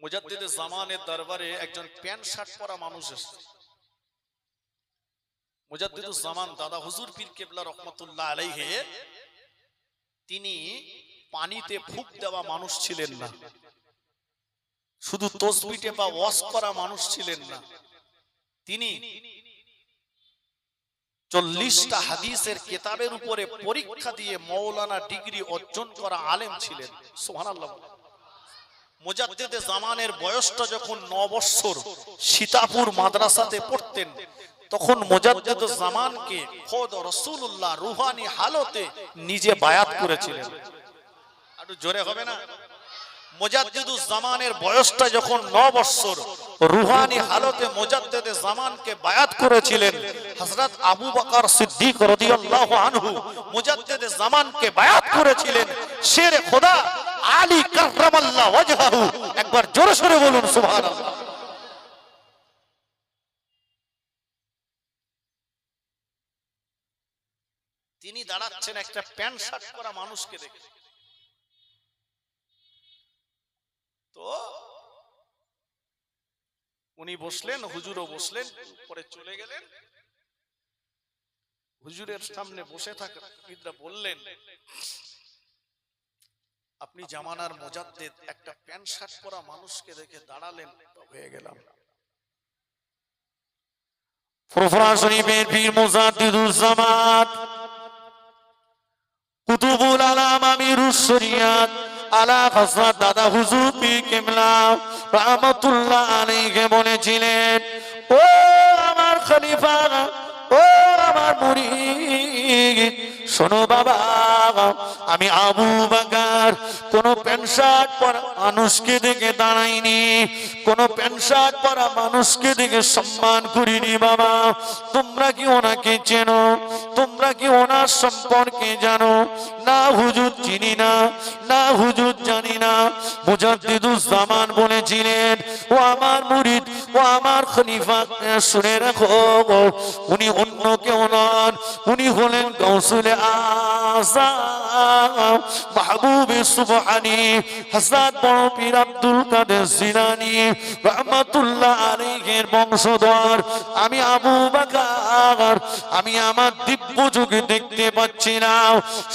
মুজাদ্দিদে জামানের দরবারে একজন pant shirt পরা মানুষ এসেছে। মুজাদ্দিদুজ জামান দাদা হুজুর পীর কেবলা রহমাতুল্লাহ আলাইহি তিনি পানিতে ফুঁক দেওয়া মানুষ ছিলেন না, শুধু তসবিহ টেপা ওয়াজ করা মানুষ ছিলেন না, তিনি 40টা হাদিসের কিতাবের উপরে পরীক্ষা দিয়ে মাওলানা ডিগ্রি অর্জন করা আলেম ছিলেন। সুবহানাল্লাহ। মুজাদ্দিদে জামানের বয়সটা যখন 9 বছর, সীতাপুর মাদ্রাসাতে পড়তেন, তখন মুজাদ্দিদে জামানকে খোদ রাসূলুল্লাহ রুহানি হালতে নিজে বায়াত করেছিলেন। একটু জোরে হবে না? মুজাদ্দিদুজ জামানের বয়সটা যখন 9 বছর, রুহানি হালতে মুজাদ্দিদে জামানকে বায়াত করেছিলেন হযরত আবু বকর সিদ্দিক রাদিয়াল্লাহু আনহু। মুজাদ্দিদে জামানকে বায়াত করেছিলেন শেরে খোদা আলী কাররামাল্লাহু ওয়াজহাহু। একবার জোরে সোরে বলুন সুবহানাল্লাহ। তিনি দাঁড়াচ্ছেন একটা প্যান্ট শার্ট পরা মানুষকে দেখে। তো উনি বসলেন, হুজুরও বসলেন, পরে চলে গেলেন। হুজুরের সামনে বসে থাকা মুরিদরা বললেন, আপনি জামানার মুজাদ্দিদ, একটা প্যান্ট শার্ট পরা মানুষকে দেখে দাঁড়ালেন, হয়ে গেলাম। ফুরফুরা শরীফের পীর মুজাদ্দিদুজ জামান কুতুবুল আলাম আমিরুশ শরিয়াত আলা হযরত দাদা হুজুর পীর কেবলা রহমাতুল্লাহ আলাইহি বলেছিলেন, ও আমার খলিফা, ও আমার মুরিদ, শোনো বাবা, আমি আবু বকর কোন প্যান্ট শার্ট পরা মানুষকে দেখে দাঁড়াইনি, কোন প্যান্ট শার্ট পরা মানুষকে দেখে সম্মান করিনি। বাবা, তোমরা কি ওনাকে চেনো? তোমরা কি ওনার সম্পর্কে জানো? না হুজুর, চিনি না। না হুজুর, জানি না। মুজাদ্দিদুজ জামান বলেছিলেন, ও আমার মুরিদ, ও আমার খলিফা, শুনে রাখো, উনি অন্য কেউ নন, উনি হলেন গাউসুল আযম মাহবুবে সুবহানী হযরত বড় পীর আব্দুল কাদের জিলানী রহমাতুল্লাহ আলাইহির বংশধর। আমি আবু বকর, আমি আমার দিব্য চোখে দেখতে পাচ্ছি না,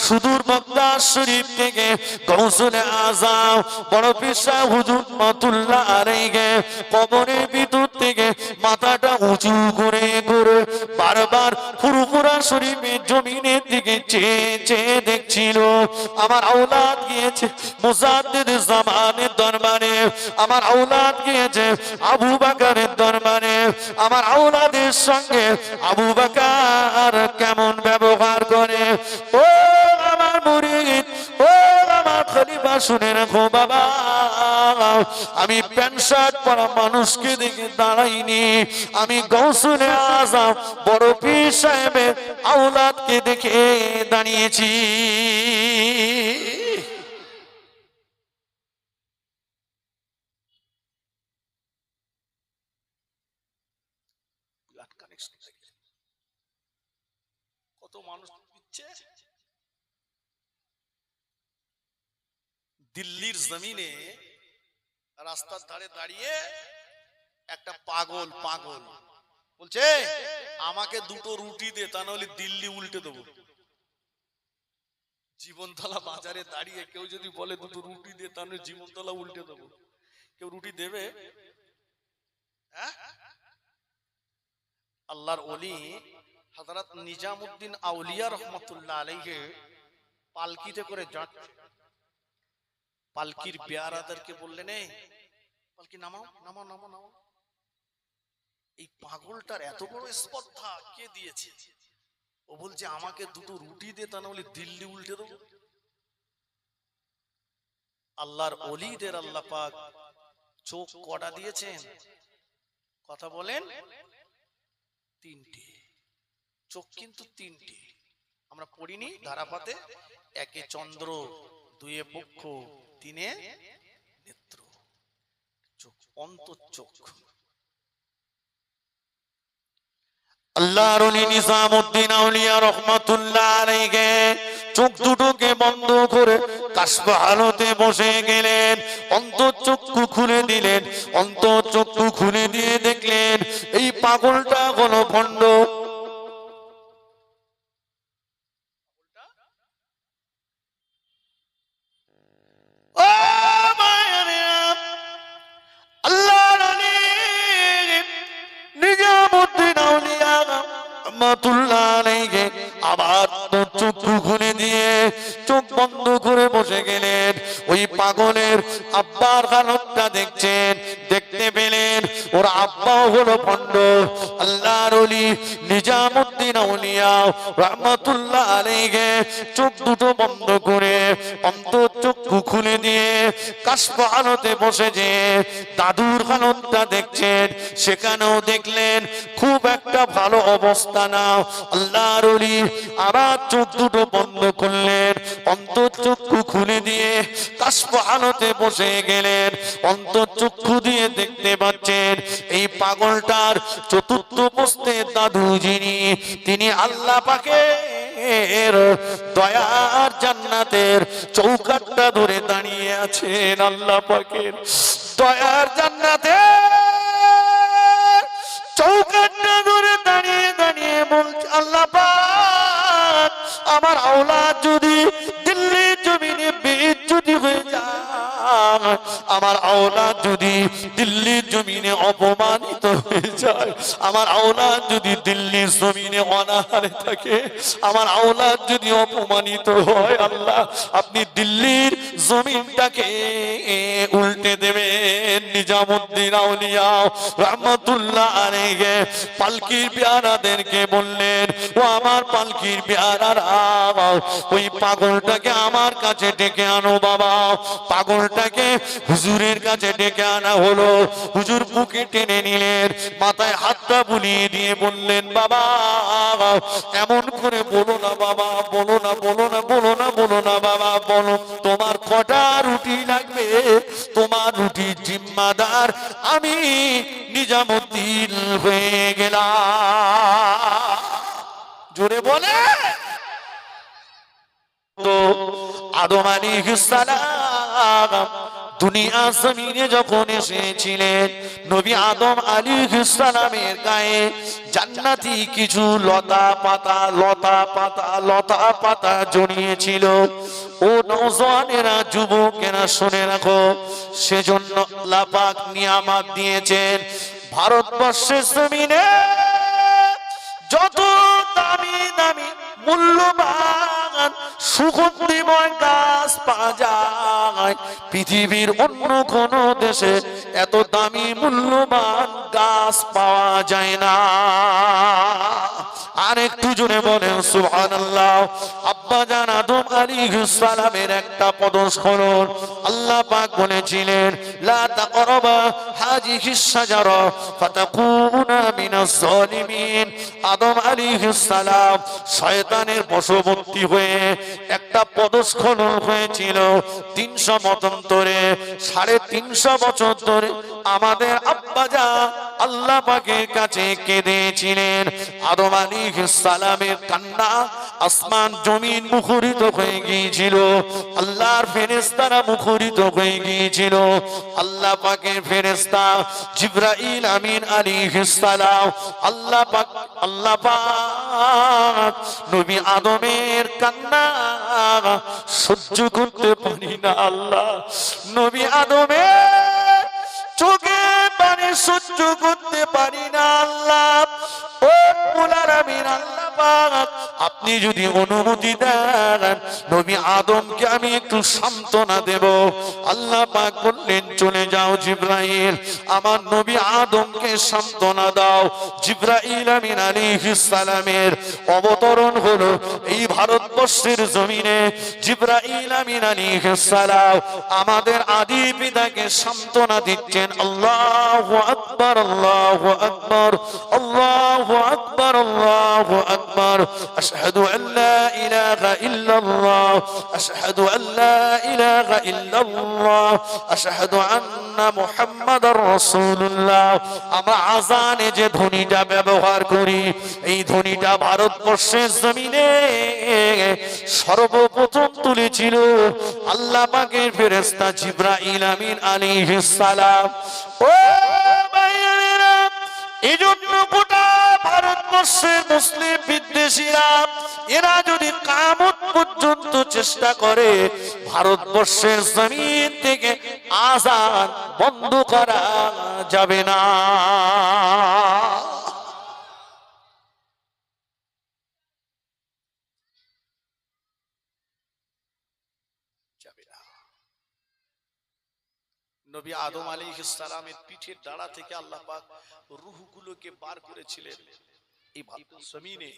সুদূর মক্কা শরীফ থেকে গাউসুল আযম বড় পীর সাহেব হুজুর রহমাতুল্লাহ আলাইহি কবরের ভিতর থেকে মাথাটা উঁচু করে করে বারবার ফুরফুরা শরীফের জমিনের দিকে চেয়ে চেয়ে দেখছিল। আমার আওলাদ গিয়েছে মুজাদ্দিদে জামানের দরবারে, আমার আওলাদ গিয়েছে আবু বকরের দরবারে, আমার আওলাদের সঙ্গে আবু বকর কেমন ব্যবহার করে। ও আমার মুরিদ, ও আমার খলিফা, শুনে রাখো বাবা, আমি প্যান্ট শার্ট পরা মানুষকে দেখে দাঁড়াইনি, আমি গাউসুল আযম বড় পীর সাহেবের আওলাদকে দেখে দাঁড়িয়েছি। কত মানুষ দিচ্ছে দিল্লির জমিনে, রাস্তার ধারে দাঁড়িয়ে একটা পাগল বলছে, আমাকে 2টো রুটি দে, তা নাহলে দিল্লি উল্টে দেবো। জীবনতলা বাজারে দাঁড়িয়ে কেউ যদি বলে 2টো রুটি দে, তাহলে জীবনতলা উল্টে দেবো, কেউ রুটি দেবে? আল্লাহর ওলি হযরত নিজামউদ্দিন আউলিয়া রহমাতুল্লাহ আলাইহি পালকিতে করে যাচ্ছে। পালকির পেয়ারাদেরকে বললেন, এই পালকি নামাও নামাও নামাও নামাও। এই পাগলটার এত বড় স্পর্ধা কে দিয়েছে? ও বলছে, আমাকে 2টো রুটি দে, তা নাহলে দিল্লি উল্টে দেবো। আল্লাহর ওলিদের আল্লাহ পাক চোখ কটা দিয়েছেন? কথা বলেন, 3টে চোখ, কিন্তু 3টে। আমরা পড়িনি ধারাপাতে, 1 চন্দ্র, 2 পক্ষ, 3 নেত্র, চোখ, অন্তঃচোখ। আল্লাহর ওলি নিজামউদ্দিন আউলিয়া রহমাতুল্লাহ আলাইহি চোখ দুটোকে বন্ধ করে কাশফ হালতে বসে গেলেন, অন্তঃচক্ষু খুলে দিলেন, অন্তঃচক্ষু খুলে দিয়ে দেখলেন এই পাগলটা হলো ভণ্ড। ও মায়েরা, আল্লাহর আলী নিজামুদ্দিন আউলিয়া রহমাতুল্লাহ আলাইহি আবার চক্ষু খুলে দিয়ে চোখ বন্ধ করে বসে গেলেন। ওই পাগলের আব্বার হালতটা দেখছেন, দেখতে পেলেন ওর আব্বাও হলো ভণ্ড। আল্লাহর ওলি নিজামুদ্দিন আউলিয়া রহমাতুল্লাহ আলাইহি চোখ দুটো বন্ধ করে অন্তঃচক্ষু খুলে দিয়ে কাশফ হালতে বসে যে দাদুর হালতটা দেখছেন, সেখানেও দেখলেন খুব একটা ভালো অবস্থা না। আল্লাহর ওলি আবার চোখ দুটো বন্ধ করলেন, অন্তঃচক্ষু খুলে দিয়ে কাশফ হালতে বসে গেলেন। অন্তঃচক্ষু দিয়ে দেখতে পাচ্ছেন এই পাগলটার চতুর্থ পোস্তের দাদু যিনি, তিনি আল্লাহ পাকের দয়ার জান্নাতের চৌকাঠটা ধরে দাঁড়িয়ে আছেন। আল্লাহ পাকের দয়ার জান্নাতের চৌকাঠটা ধরে দাঁড়িয়ে দাঁড়িয়ে বলছে, আল্লাহ পাক আমার আওলাদ যদি দিল্লির জমিনে বেইজ্জতি হয়ে যায়, আমার আওলাদ যদি দিল্লির জমিনে অপমানিত হয়ে যায়, আমার আওলাদ যদি দিল্লির জমিনে অনাহারে থাকে, আমার আওলাদ যদি অপমানিত হয়, আল্লাহ আপনি দিল্লির জমিনটাকে উল্টে দেবেন। নিজামুদ্দিন আউলিয়া রহমাতুল্লাহ আলাইহি পালকির পেয়ারাদেরকে বললেন, ও আমার পালকির পেয়ারারা, ওই পাগলটাকে আমার কাছে ডেকে আনো বাবা। পাগলটাকে হুজুরের কাছে ডেকে আনা হলো। হুজুর বুকে টেনে নিলেন, মাথায় হাতটা বুলিয়ে দিয়ে বললেন, বাবা এমন করে বলো না বাবা, বলো না, বলো না, বলো না, বলো না বাবা, বলো তোমার কটা রুটি লাগবে? তোমার রুটির জিম্মাদার আমি নিজামুদ্দিন হয়ে গেলাম। জোরে বলে তো আদম আলাইহিস সালাম দুনিয়া জমিনে যখন এসেছিলেন, নবী আদম আলাইহিস সালামের গায়ে জান্নাতি কিছু লতা পাতা জড়িয়েছিল। ও নওজওয়ানেরা, যুবকেরা শুনে রাখো, সেজন্য আল্লাহ পাক নিয়ামত দিয়েছেন ভারতবর্ষের জমিনে যত দামি দামি মূল্যবান সুগন্ধিময় গাছ পাওয়া যায়, পৃথিবীর অন্য কোন দেশে এত দামি মূল্যবান গাছ পাওয়া যায় না। আর একটু জোরে বলেন সুবহানাল্লাহ। আব্বাজান আদম আলাইহিস সালামের একটা পদস্খলন, আল্লাহ পাক বলেছিলেন, লা তাকরাবা হাযিহিস শাজারা ফাতাকুনা মিনাজ জালিমিন। আদম আলাইহিস সালাম শয়তানের বশবর্তী হয়ে একটা পদস্খলন হয়েছিল। 300 মতান্তরে 350 বছর ধরে আমাদের আব্বাজান আল্লাহ পাকের কাছে কেঁদেছিলেন। আদম আলাইহিস সালামের কান্না আসমান জমিন মুখরিত হয়ে গিয়েছিল, আল্লাহর ফেরেশতারা মুখরিত হয়ে গিয়েছিল। আল্লাহ পাকের ফেরেশতা জিবরাইল আমিন আলাইহিস সালাম আল্লাহ পাক নবী আদমের কান্না সহ্য করতে পারি না। আল্লাহ নবী আদমের চোখে পানি সহ্য করতে পারি না। আল্লাহ ও মুলার আমিন, আল্লাহ পাক আপনি যদি অনুমতি দেন, নবী আদমকে আমি একটু সান্ত্বনা দেব। আল্লাহ পাক বললেন, চলে যাও জিবরাইল, আমার নবী আদমকে সান্ত্বনা দাও। জিবরাইল আমিন আলাইহিস সালামের অবতরণ হলো এই ভারতবর্ষের জমিনে। জিবরাইল আমিন আলাইহিস সালাম আমাদের আদি পিতাকে সান্ত্বনা দিচ্ছেন। আল্লাহু আকবার, আল্লাহু আকবার, আল্লাহু আকবার, আল্লাহু আকবার। আশহাদু আল্লা ইলাহা ইল্লাল্লাহ আশহাদু আল্লা ইলাহা ইল্লাল্লাহ আশহাদু আন্না মুহাম্মাদার রাসূলুল্লাহ। আমরা আযানে যে ধ্বনিটা ব্যবহার করি, এই ধ্বনিটা ভারতবর্ষের জমিনে সর্বপ্রথম তুলেছিল আল্লাহ পাকের ফেরেশতা জিবরাইল আমিন আলাইহিস সালাম। ও ভাইয়েরা, এজন্য গোটা ভারতবর্ষের মুসলিম বিদ্বেষীরা এরা যদি কিয়ামত পর্যন্ত চেষ্টা করে ভারতবর্ষের জমিন থেকে আযান বন্ধ করা যাবে না। নবী আদম আলাইহিস সালামের পিঠের ডাড়া থেকে আল্লাহ পাক রূহগুলোকে বার করেছিলেন এই জমিনে।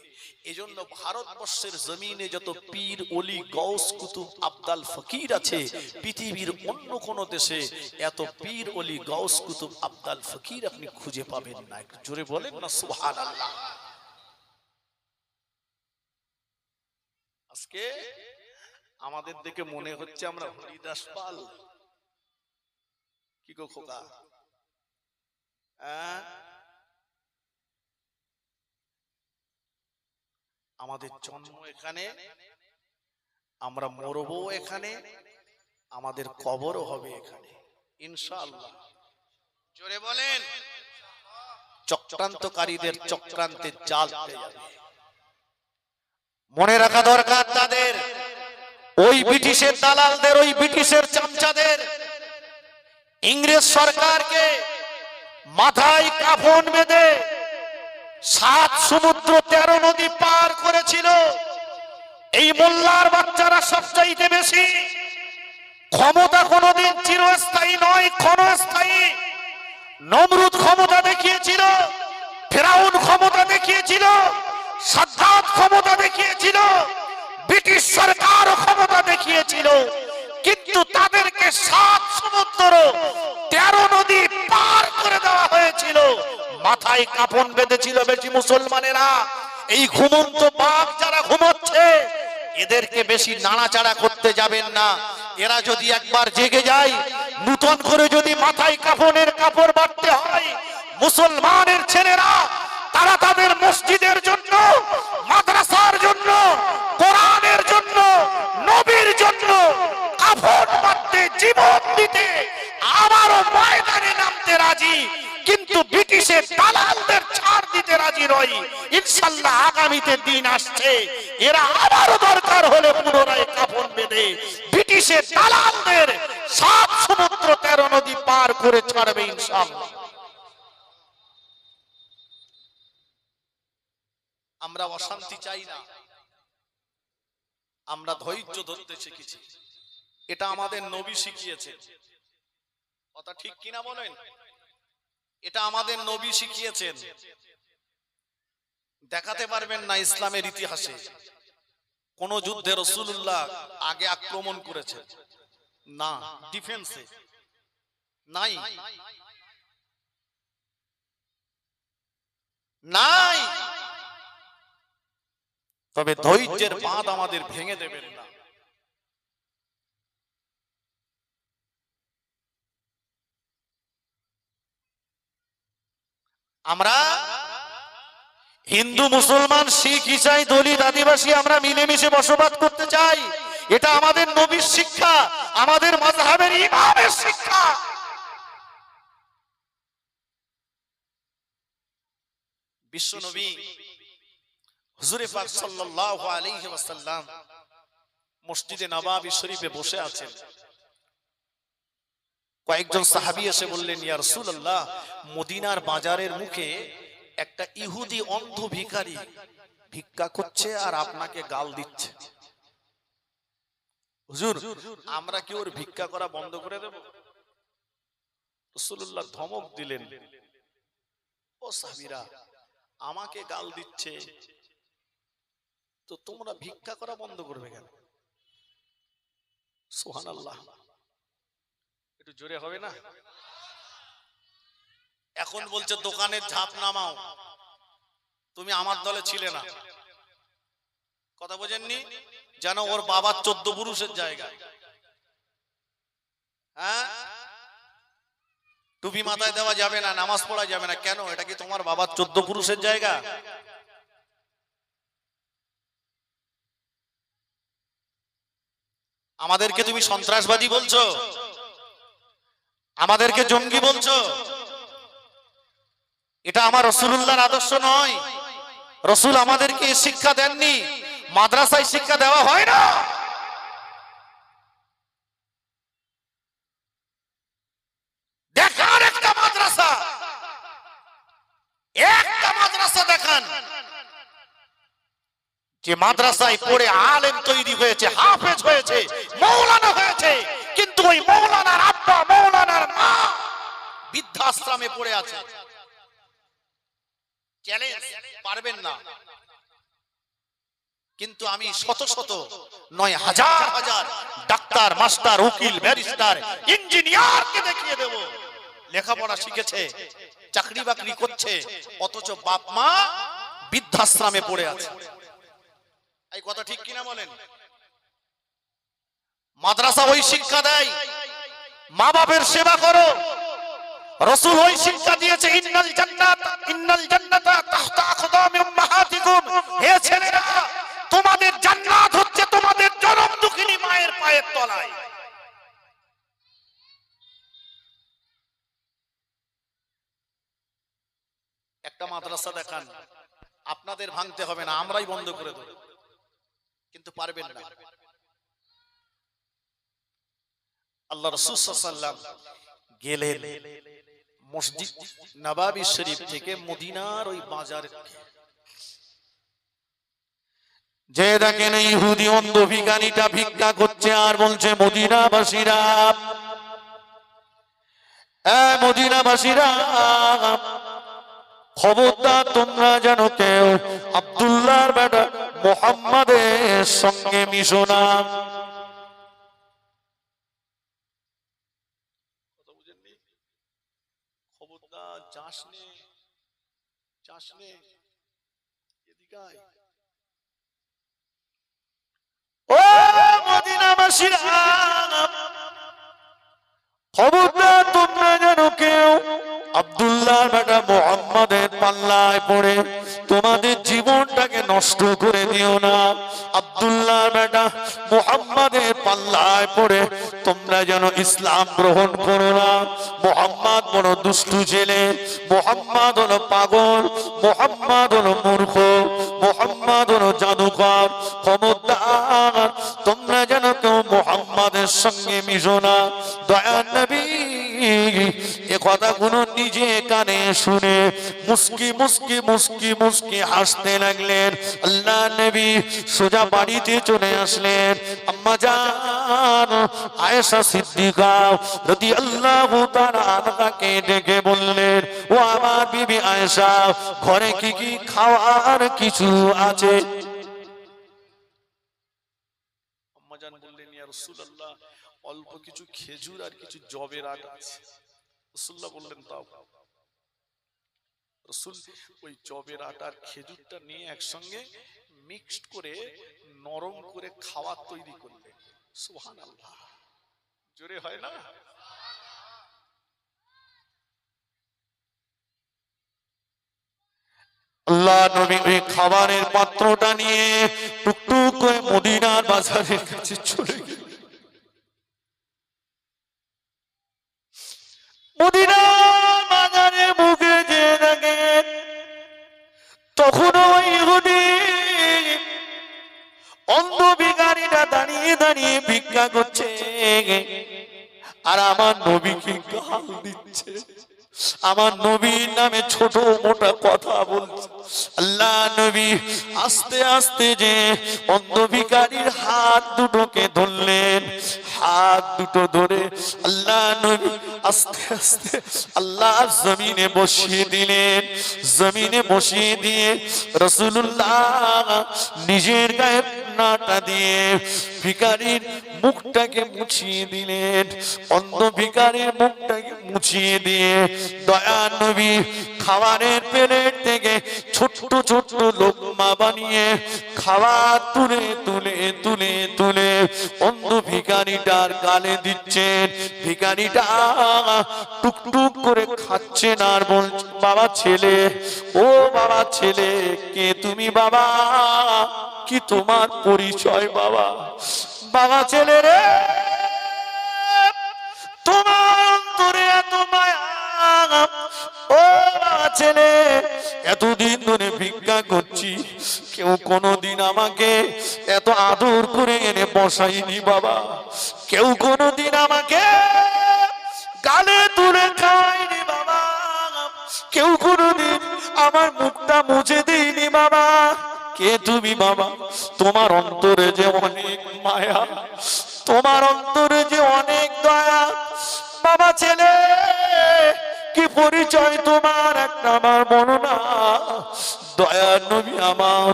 এজন্য ভারতবর্ষের জমিনে যত পীর ওলি গৌস কুতুব আবদাল ফকির আছে, পৃথিবীর অন্য কোন দেশে এত পীর ওলি গৌস কুতুব আবদাল ফকির আপনি খুঁজে পাবেন না। একটু জোরে বলেন না সুবহানাল্লাহ। আজকে আমাদের দেখে মনে হচ্ছে আমরা হরিদাস পাল। কি গো খোকা, আমাদের জন্ম এখানে, আমরা মরবো এখানে, আমাদের কবরও হবে এখানে ইনশাআল্লাহ। জোরে বলেন। চক্রান্তকারীদের চক্রান্তে জাল পড়ে যাবে। মনে রাখা দরকার তাদের, ওই ব্রিটিশের দালালদের, ওই ব্রিটিশের চামচাদের, ইংরেজ সরকারকে মাথায় কাফন বেঁধে 7 সমুদ্র 13 নদী পার করেছিল। এই মোল্লার বাচ্চারা সবচাইতে বেশি। ক্ষমতা কোনোদিন চিরস্থায়ী নয়, ক্ষণস্থায়ী। নমরুদ ক্ষমতা দেখিয়েছিল, ফেরাউন ক্ষমতা দেখিয়েছিল, সাদ্দাত ক্ষমতা দেখিয়েছিল, ব্রিটিশ সরকার ক্ষমতা দেখিয়েছিল, কিন্তু তাদেরকে 7 সমুদ্র 13 নদী পার করে দেওয়া হয়েছিল। মাথায় কাফন বেঁধেছিল বেশি মুসলমানেরা। এই ঘুমন্ত বাঘ যারা ঘুমোচ্ছে, এদেরকে বেশি নাড়াচাড়া করতে যাবেন না। এরা যদি একবার জেগে যায়, নতুন করে যদি মাথায় কাফনের কাপড় বাঁধতে হয়, মুসলমানের ছেলেরা তারা তাদের মসজিদের জন্য, মাদ্রাসার জন্য, কোরআনের জন্য, নবীর জন্য কাফন বাঁধতে, জীবন দিতে আবারও ময়দানে নামতে রাজি, কিন্তু ব্রিটিশের দালালদের ছাড় দিতে রাজি নয়। ইনশাআল্লাহ আগামীতে দিন আসছে, এরা আবারও দরকার হলে পুনরায় কাফন বেঁধে ব্রিটিশের দালালদের 7 সমুদ্র 13 নদী পার করে ছাড়বে ইনশাআল্লাহ। আমরা অশান্তি চাই না, আমরা ধৈর্য ধরতে শিখেছি। এটা আমাদের নবী শিখিয়েছে। কথা ঠিক কিনা বলেন? এটা আমাদের নবী শিখিয়েছেন। দেখাতে পারবেন না ইসলামের ইতিহাসে কোন যুদ্ধে রাসূলুল্লাহ আগে আক্রমণ করেছে? না, ডিফেন্সে নাই, নাই। তবে ধৈর্যের বাঁধ আমাদের ভেঙে দেবেন না। আমরা হিন্দু, মুসলমান, শিখ, ইসাই, দলিত, আদিবাসী আমরা মিলেমিশে বসবাস করতে চাই। এটা আমাদের নবীর শিক্ষা, আমাদের মাযহাবের ইমামের শিক্ষা। বিশ্ব নবী হুজুরে পাক সাল্লাল্লাহু আলাইহি ওয়াসাল্লাম মসজিদে নববী শরীফে বসে আছেন। কয়েকজন সাহাবী এসে বললেন, ইয়া রাসূলুল্লাহ, মদিনার বাজারের মুখে একটা ইহুদি অন্ধ ভিখারি ভিক্ষা করছে আর আপনাকে গাল দিচ্ছে। হুজুর, আমরা কি ওর ভিক্ষা করা বন্ধ করে দেব? রাসূলুল্লাহ ধমক দিলেন, ও সাহাবীরা, আমাকে গাল দিচ্ছে তো তোমরা ভিক্ষা করা বন্ধ করবে কেন? সুবহানাল্লাহ, একটু জোরে হবে না? এখন বলছে দোকানের ঝাঁপ নামাও, তুমি আমার দলে ছিলে না, কথা বোঝেননি? যেন ওর বাবার 14 পুরুষের জায়গা। হ্যাঁ, টুপি মাথায় দেওয়া যাবে না, নামাজ পড়া যাবে না, কেন? এটা কি তোমার বাবার 14 পুরুষের জায়গা? আমাদেরকে তুমি সন্ত্রাসবাদী বলছো, আমাদেরকে জঙ্গি বলছো। এটা আমার রাসূলুল্লাহর আদর্শ নয়। রাসূল আমাদেরকে শিক্ষা দেননি, মাদ্রাসায় শিক্ষা দেওয়া হয় না। দেখান একটা মাদ্রাসা, একটা মাদ্রাসা দেখান যে মাদ্রাসায় পড়ে আলেম তৈরি হয়েছে, হাফেজ হয়েছে, মৌলানা হয়েছে, কিন্তু ওই মৌলানার আব্বা, মৌলানার মা বৃদ্ধাশ্রমে পড়ে আছে। চ্যালেঞ্জ, পারবেন না। কিন্তু আমি শত শত নয় হাজার হাজার ডাক্তার, মাস্টার, উকিল, ব্যারিস্টার, ইঞ্জিনিয়ারকে দেখিয়ে দেব লেখাপড়া শিখেছে, চাকরি বাকরি করছে, অথচ বাপ মা বৃদ্ধাশ্রমে পড়ে আছে। এই কথা ঠিক কিনা বলেন? মাদ্রাসা ওই শিক্ষা দেয় মা বাপের সেবা করো। রাসূল ওই শিক্ষা দিয়েছে, ইন্নাল জান্নাতা তাহতা আকদামি উম্মাহাতিকুম। হে ছেলেরা, তোমাদের জান্নাত হচ্ছে তোমাদের জনম দুঃখিনী মায়ের পায়ের তলায়। একটা মাদ্রাসা দেখান, আপনাদের ভাঙতে হবে না, আমরাই বন্ধ করে দেব, কিন্তু পারবেন না। আল্লাহ রাসূল সাল্লাল্লাহু আলাইহি ওয়াসাল্লাম গেলেন মসজিদ নববী শরীফ থেকে মদিনার ওই বাজারে, যে দেখেন ইহুদি অন্ধ ভিখারিটা ভিক্ষা করছে আর বলছে, মদিনাবাসীরা, মদিনাবাসীরা, খবরদার তোমরা যেন কেউ আব্দুল্লাহর বেটা মুহাম্মাদের সঙ্গে মিশো না। খবরদার যাস নে, যাস নে, এদিকে আয়। ও মদিনাবাসীরা, খবরদার তোমরা যেন কেউ আব্দুল্লাহর বেটা মুহাম্মাদের পাল্লায় পড়ে তোমাদের জীবনটাকে নষ্ট করে দিও না। আব্দুল্লাহর বেটা মুহাম্মাদের পাল্লায় পড়ে তোমরা যেন ইসলাম গ্রহণ করো না। মুহাম্মদ বড় দুষ্টু ছেলে, মুহাম্মদ হলো পাগল, মুহাম্মদ হলো মূর্খ, মুহাম্মদ হলো জাদুকর। খবরদার তোমরা যেন কেউ মুহাম্মাদের সঙ্গে মিশো না। দয়ার নবী এ কথাগুলো নিজে কানে শুনে মুস্কি মুস্কি মুস্কি মুস্কি হাসতে লাগলেন। আল্লাহ নবী সোজা বাড়িতে চলে আসলেন। আম্মা জান আয়েশা সিদ্দিকা রাদিয়াল্লাহু তাআলা আনহাকে ডেকে বললেন, ও আমার বিবি আয়েশা, ঘরে কি কি খাওয়ার কিছু আছে? আম্মা জান বললেন, ইয়া রাসূলুল্লাহ, অল্প কিছু খেজুর আর কিছু জবের আটা আছে। রাসূলুল্লাহ বললেন, তাও। রাসূল ওই জবের আটার খেজুরটা নিয়ে একসঙ্গে মিক্সড করে নরম করে খাবার তৈরি করলেন। সুবহানাল্লাহ, জোরে হয় না? আল্লাহ নবী ওই খাবারের পাত্রটা নিয়ে টুকটুক করে মদিনার বাজারের কাছে চলে গেলেন। মদিনার বাজারে মুখে যে দেখেন, তখন ওই ইহুদি অন্ধ ভিখারিটা দাঁড়িয়ে দাঁড়িয়ে ভিক্ষা করছে আর আমার নবীকে গাল দিচ্ছে, আমার নবীর নামে ছোট মোটা কথা বলছে। আল্লাহ নবী আস্তে আস্তে যে অন্ধ ভিখারির হাত দুটোকে ধরলেন, হাত দুটো ধরে আল্লাহ নবী আস্তে আস্তে আল্লাহ জমিনে বসিয়ে দিলেন। জমিনে বসিয়ে দিয়ে রাসূলুল্লাহ নিজের গায়ে নাটা দিয়ে ভিখারির মুখটাকে মুছিয়ে দিলেন। অন্ধ ভিখারির মুখটাকে মুছিয়ে দিয়ে দয়ার নবী খাবারের প্লেট থেকে ছোট্ট ছোট্ট লোকমা বানিয়ে খাবার তুলে তুলে তুলে তুলে অন্ধ ভিখারিটার গালে দিচ্ছেন। ভিখারিটা টুকটুক করে খাচ্ছেন আর বলছে, বাবা ছেলে, ও বাবা ছেলে, কে তুমি বাবা? কি তোমার পরিচয় বাবা? বাবা ছেলে রে, তোমার অন্তরে এত মায়া, ও বাবা ছেলে, এতদিন ধরে ভিক্ষা করছি, কেউ কোনোদিন আমাকে এত আদর করে এনে বসাইনি বাবা। কেউ কোনোদিন আমাকে গালে তুলে খাওয়াইনি বাবা। কেউ কোনোদিন আমার মুখটা মুছে দিইনি বাবা। কে তুমি বাবা? তোমার অন্তরে যে অনেক মায়া, তোমার অন্তরে যে অনেক দয়া। বাবা ছেলে, কি পরিচয় তোমার একটা আমার বর্ণনা। দয়ার নবী আমার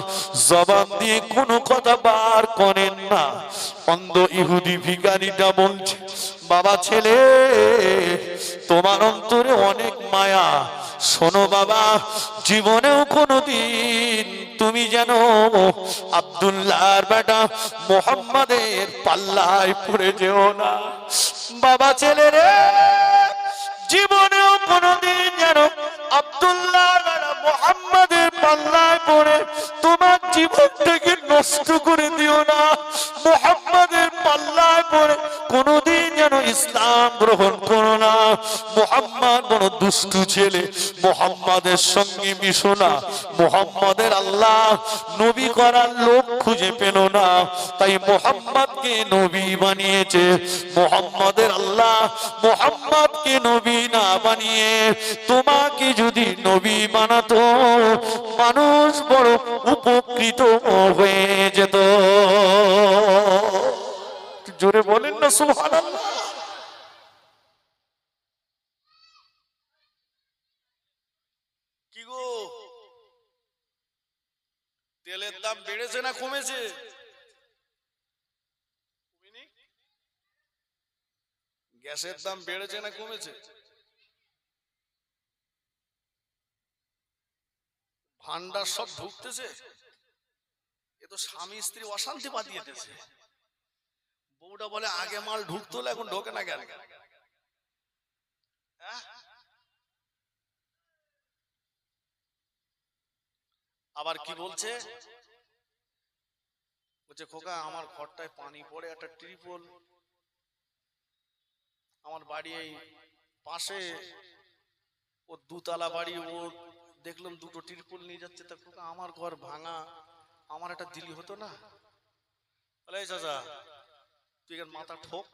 জবান দিয়ে কোনো কথা বার করেন না। অন্ধ ইহুদি ভিখারিটা বলছে, বাবা ছেলে, তোমার অন্তরে অনেক মায়া। শোনো বাবা, জীবনেও কোনোদিন তুমি যেন আব্দুল্লাহর বেটা মুহাম্মাদের পাল্লায় পড়ে যেও না। বাবা ছেলে রে, জীবনেও কোনোদিন যেন আব্দুল্লাহর বেটা মুহাম্মাদের পাল্লায় পড়ে তোমার জীবনটাকে নষ্ট করে দিও না। মুহাম্মাদের পাল্লায় পড়ে কোনোদিন যেন ইসলাম গ্রহণ করো না। মুহাম্মদ বড় দুষ্টু ছেলে, মুহাম্মাদের সঙ্গে মিশো না। মুহাম্মাদের আল্লাহ নবী করার লোক খুঁজে পেল না, তাই মুহাম্মদকে নবী বানিয়েছে। মুহাম্মাদের আল্লাহ মুহাম্মদকে নবী না বানিয়ে তোমাকে যদি নবী বানাতো, মানুষ বড় উপকৃত হয়ে যেত। জোরে বলেন না সুবহানাল্লাহ। কি গো, তেলের দাম বেড়েছে না কমেছে? গ্যাসের দাম বেড়েছে না কমেছে? ভান্ডার সব ঢুকতেছে। এ তো স্বামী স্ত্রী অশান্তি বাঁধিয়ে দিয়েছে। বউটা বলে আগে মাল ঢুকতো, এখন ঢোকে না কেন? আবার কি বলছে, বলছে খোকা আমার ঘরটায় পানি পড়ে, একটা ত্রিপল, আমার বাড়ি এই পাশে, ও দুতলা বাড়ি, ও দেখলাম দুটো ত্রিপল নিয়ে যাচ্ছে, তা খোকা আমার ঘর ভাঙা, আমার একটা দিলি হতো না? বলে চাচা তুই মাথা ঠোক,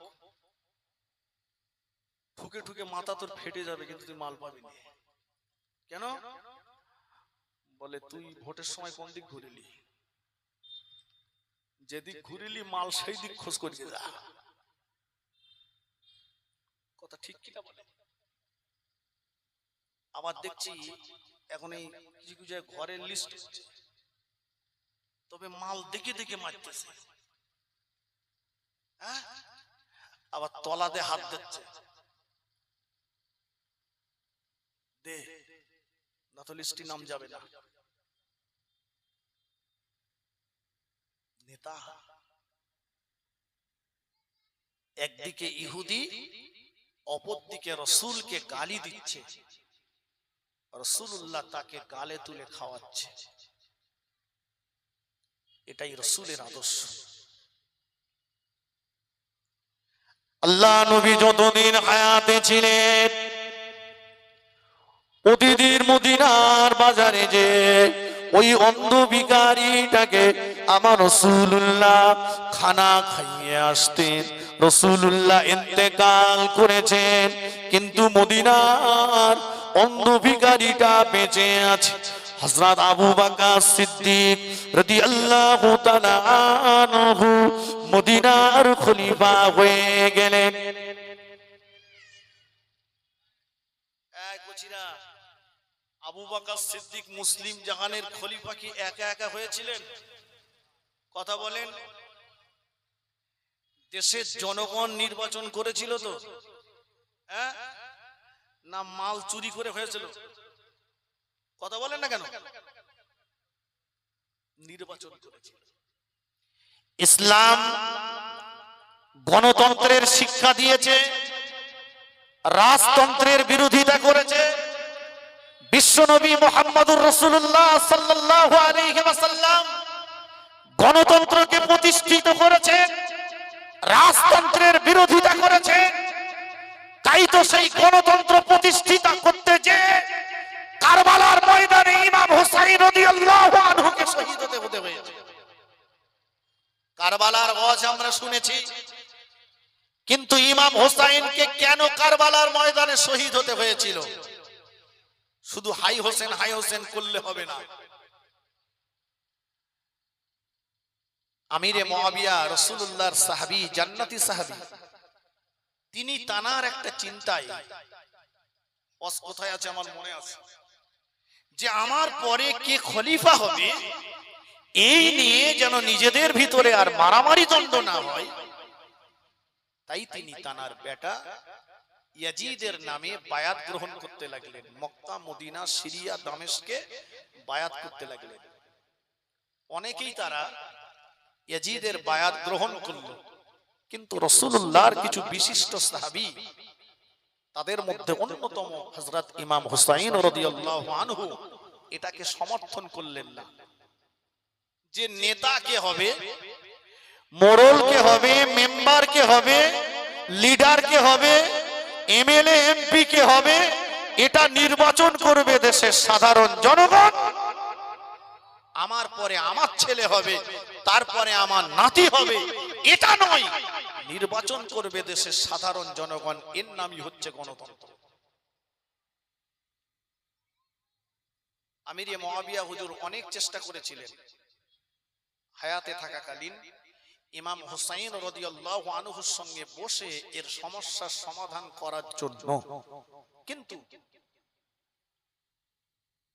ঠুকে ঠুকে মাথা তোর ফেটে যাবে, কিন্তু তুই মাল পাবি না। কেন? বলে তুই ভোটের সময় কোন দিক ঘুরিলি? যেদিক ঘুরিলি মাল সেই দিক খোঁজ করিয়ে যা। কথা ঠিক কিনা বলে? আবার দেখছি এখন এই কিছু কিছু ঘরের লিস্ট হচ্ছে, তবে মাল দেখে দেখে মারতেছে। আবার তলাতে হাত দিচ্ছে, দে না তো লিস্টি নাম যাবে না। নেতা একদিকে ইহুদি, অপরদিকে রসুলকে গালি দিচ্ছে, রসুল্লাহ তাকে গালে তুলে খাওয়াচ্ছে। এটাই রসুলের আদর্শ। আল্লাহ নবী যতদিন হায়াতে ছিলেন, প্রতিদিন মদিনার বাজারে যে ওই অন্ধ ভিখারিটাকে আমার রাসূলুল্লাহ খানা খাইয়ে আসতেন। রাসূলুল্লাহ ইন্তেকাল করেছেন, কিন্তু মদিনার অন্ধ ভিখারিটা বেঁচে আছে। হযরত আবু বকর সিদ্দিক রাদিয়াল্লাহু তাআলা আনহু মদিনার খলিফা হয়ে গেলেন। আবু বকর সিদ্দিক মুসলিম জাহানের খলিফা কি একা একা হয়েছিলেন? কথা বলেন। দেশের জনগণ নির্বাচন করেছিল তো, না মাল চুরি করে হয়েছিল? কথা বলেন না কেন? নির্বাচন করেছিল। ইসলাম গণতন্ত্রের শিক্ষা দিয়েছে, রাজতন্ত্রের বিরোধিতা করেছে। বিশ্বনবী মুহাম্মদুর রাসূলুল্লাহ সাল্লাল্লাহু আলাইহি ওয়াসাল্লাম গণতন্ত্রকে প্রতিষ্ঠিত করেছেন, রাজতন্ত্রের বিরোধিতা করেছেন। তাই তো সেই গণতন্ত্র প্রতিষ্ঠিত করতে যে কারবালার ময়দানে ইমাম হুসাইন রাদিয়াল্লাহু আনহুকে শহীদ হতে হয়েছে। কারবালার গজ আমরা শুনেছি, কিন্তু ইমাম হুসাইনকে কেন কারবালার ময়দানে শহীদ হতে হয়েছিল? শুধু হাই হোসেন করলে হবে না। আমিরে মুআবিয়া রাসূলুল্লাহর সাহাবী, জান্নাতি সাহাবী, তিনি তানার একটা চিন্তায়, কোথায় আছে আমার মনে আছে, যে আমার পরে কে খলিফা হবে এই নিয়ে যেন নিজেদের ভিতরে আর মারামারি দ্বন্দ্ব না হয়, তাই তিনি তানার বেটা ইয়াজিদের নামে বায়াত গ্রহণ করতে লাগলেন। মক্কা, মদিনা, সিরিয়া, দামেস্কে বায়াত করতে লাগলেন। অনেকেই তারা ইয়াজিদের বায়াত গ্রহণ করল, কিন্তু রাসূলুল্লাহর কিছু বিশিষ্ট সাহাবী, তাদের মধ্যে অন্যতম হযরত ইমাম হুসাইন রাদিয়াল্লাহু আনহু এটাকে সমর্থন করলেন না। যে নেতা কে হবে, মোড়ল কে হবে, মেম্বার কে হবে, লিডার কে হবে, এমএলএ এমপি কে হবে, এটা নির্বাচন করবে দেশের সাধারণ জনগণ। আমার পরে আমার ছেলে হবে, তারপরে আমার নাতি হবে, এটা নয়, নির্বাচন করবে দেশের সাধারণ জনগণ। এর নামই হচ্ছে গণতন্ত্র। আমিরে মুআবিয়া হুজুর অনেক চেষ্টা করেছিলেন হায়াতে থাকাকালীন ইমাম হুসাইন রাদিয়াল্লাহু আনহুর সঙ্গে বসে এর সমস্যার সমাধান করার জন্য, কিন্তু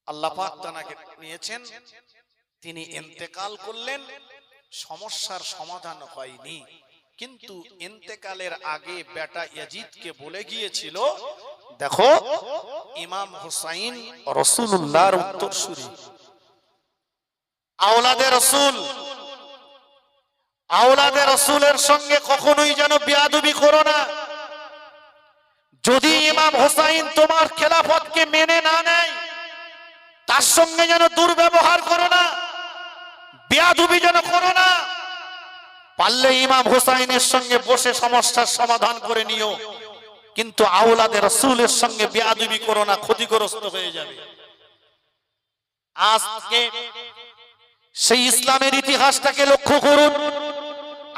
আল্লাহ পাক তাকে নিয়েছেন, তিনি ইন্তেকাল করলেন, সমস্যার সমাধান হয়নি। কিন্তু ইন্তেকালের আগে বেটা ইয়াজিদকে বলে গিয়েছিল, দেখো ইমাম হুসাইন রাসূলুল্লাহর উত্তরসূরি, আওলাদে রাসূল, আওলাদে রাসূলের সঙ্গে কখনোই যেন বেয়াদবি করো না। যদি ইমাম হুসাইন তোমার খেলাফতকে মেনে না নেয়, তার সঙ্গে যেন দুর্ব্যবহার করো না, বেয়াদবি যেন করো না। পারলে ইমাম হুসাইনের সঙ্গে বসে সমস্যার সমাধান করে নিও, কিন্তু আওলাদে রাসূলের সঙ্গে বেয়াদবি করো না, ক্ষতিগ্রস্ত হয়ে যাবে। আজকে সেই ইসলামের ইতিহাসটাকে লক্ষ্য করুন।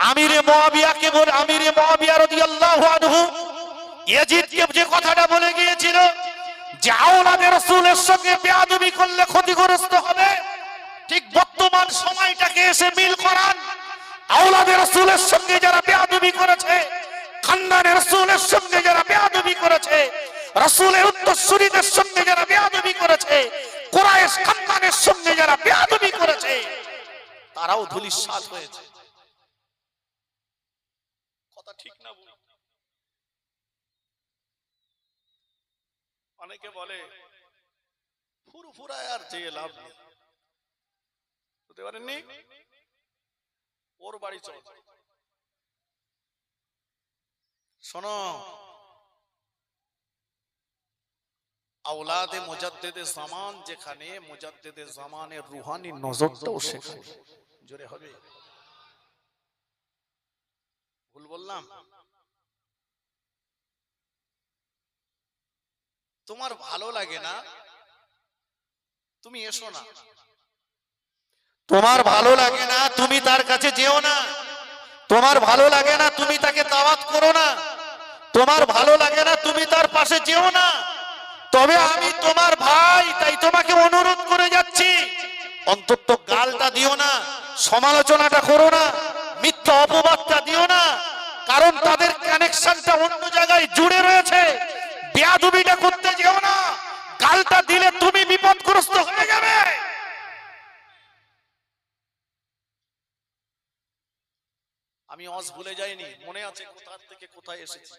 আমিরে মুআবিয়াকে বলে, আমিরে মুআবিয়া রাদিয়াল্লাহু আনহু ইয়াজিদকে যে কথাটা বলে গিয়েছিল যে আওলাদে রাসূলের সঙ্গে বেয়াদবি করলে ক্ষতিগ্রস্ত হবে, ঠিক বর্তমান সময়টাকে এসে মিল করান। আওলাদে রাসূলের সঙ্গে যারা বেয়াদবি করেছে, খানদানে রাসূলের সঙ্গে যারা বেয়াদবি করেছে, রাসূলের উত্তরসূরিদের সঙ্গে যারা বেয়াদবি করেছে, কুরাইশ খানদানের সঙ্গে যারা বেয়াদবি করেছে, তারাও ধূলিসাৎ হয়েছে। কথা ঠিক না? অনেকে বলে ফুরফুরায় আর যে লাভ নেই, বুঝতে পারেননি? ওর বাড়ি চল, শোনো, আওলাদে মুজাদ্দিদে জামান যেখানে, মুজাদ্দিদে জামানের রুহানি নজরটাও সেখানে। জোরে হবে? ভুল বললাম? তোমার ভালো লাগে না, তুমি এসো না। তোমার ভালো লাগে না, তুমি তার কাছে যেও না। তোমার ভালো লাগে না, তুমি তাকে দাওয়াত করো না। তোমার ভালো লাগে না, তুমি তার পাশে যেও না। তবে আমি তোমার ভাই, তাই তোমাকে অনুরোধ করে যাচ্ছি, অন্তত গালটা দিও না, সমালোচনাটা করো না, মিথ্যা অপবাদটা দিও না, কারণ তাদের কানেকশনটা অন্য জায়গায় জুড়ে রয়েছে। বেয়াদবিটা করতে যেও না, গালটা দিলে তুমি বিপদগ্রস্ত হয়ে যাবে। আমি অজ ভুলে যাইনি, মনে আছে কোথা থেকে কোথায় এসেছি।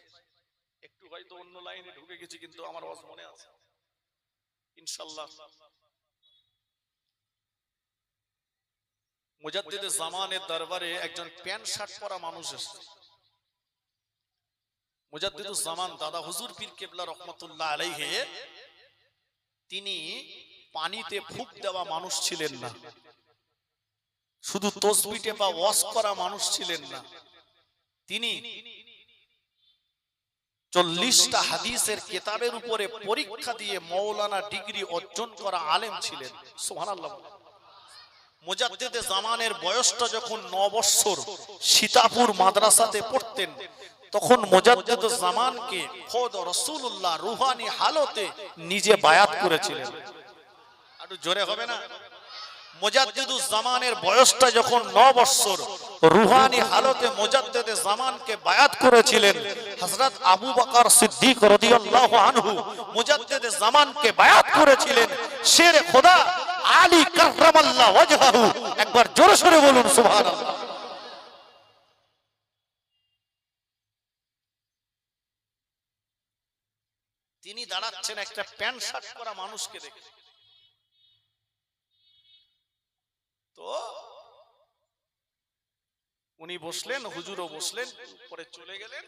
একটু হয়তো অন্য লাইনে ঢুকে গেছি, কিন্তু আমার অজ মনে আছে ইনশাআল্লাহ। মুজাদ্দিদে জামানের দরবারে একজন প্যান্ট শার্ট পরা মানুষ এসেছে। মুজাদ্দিদুজ জামান দাদা হুজুর পীর কেবলা রহমাতুল্লাহ আলাইহি তিনি পানিতে ফুঁক দেওয়া মানুষ ছিলেন না, শুধু তসবিটে বা ওয়াজ করা মানুষ ছিলেন না, তিনি 40টা হাদিসের কিতাবের উপরে পরীক্ষা দিয়ে মাওলানা ডিগ্রি অর্জন করা আলেম ছিলেন। সুবহানাল্লাহ। মুজাদ্দিদে জামানের বয়সটা যখন 9 বছর, সীতাপুর মাদ্রাসাতে পড়তেন, তখন মুজাদ্দিদুজ জামানকে খোদ রাসূলুল্লাহ রুহানি হালতে নিজে বায়াত করেছিলেন। একটু জোরে হবে না? মুজাদ্দিদুজ জামানের বয়সটা যখন 9 বছর, রুহানি হালতে মুজাদ্দিদে জামানকে বায়াত করেছিলেন হযরত আবু বকর সিদ্দিক রাদিয়াল্লাহু আনহু। মুজাদ্দিদে জামানকে বায়াত করেছিলেন শেরে খোদা আলী কাররামাল্লাহু ওয়াজহাহু। একবার জোরে সোরে বলুন সুবহানাল্লাহ। তিনি দাঁড়াচ্ছেন একটা প্যান্ট শার্ট পরা মানুষকে দেখে। তো উনি বসলেন, হুজুরও বসলেন, পরে চলে গেলেন।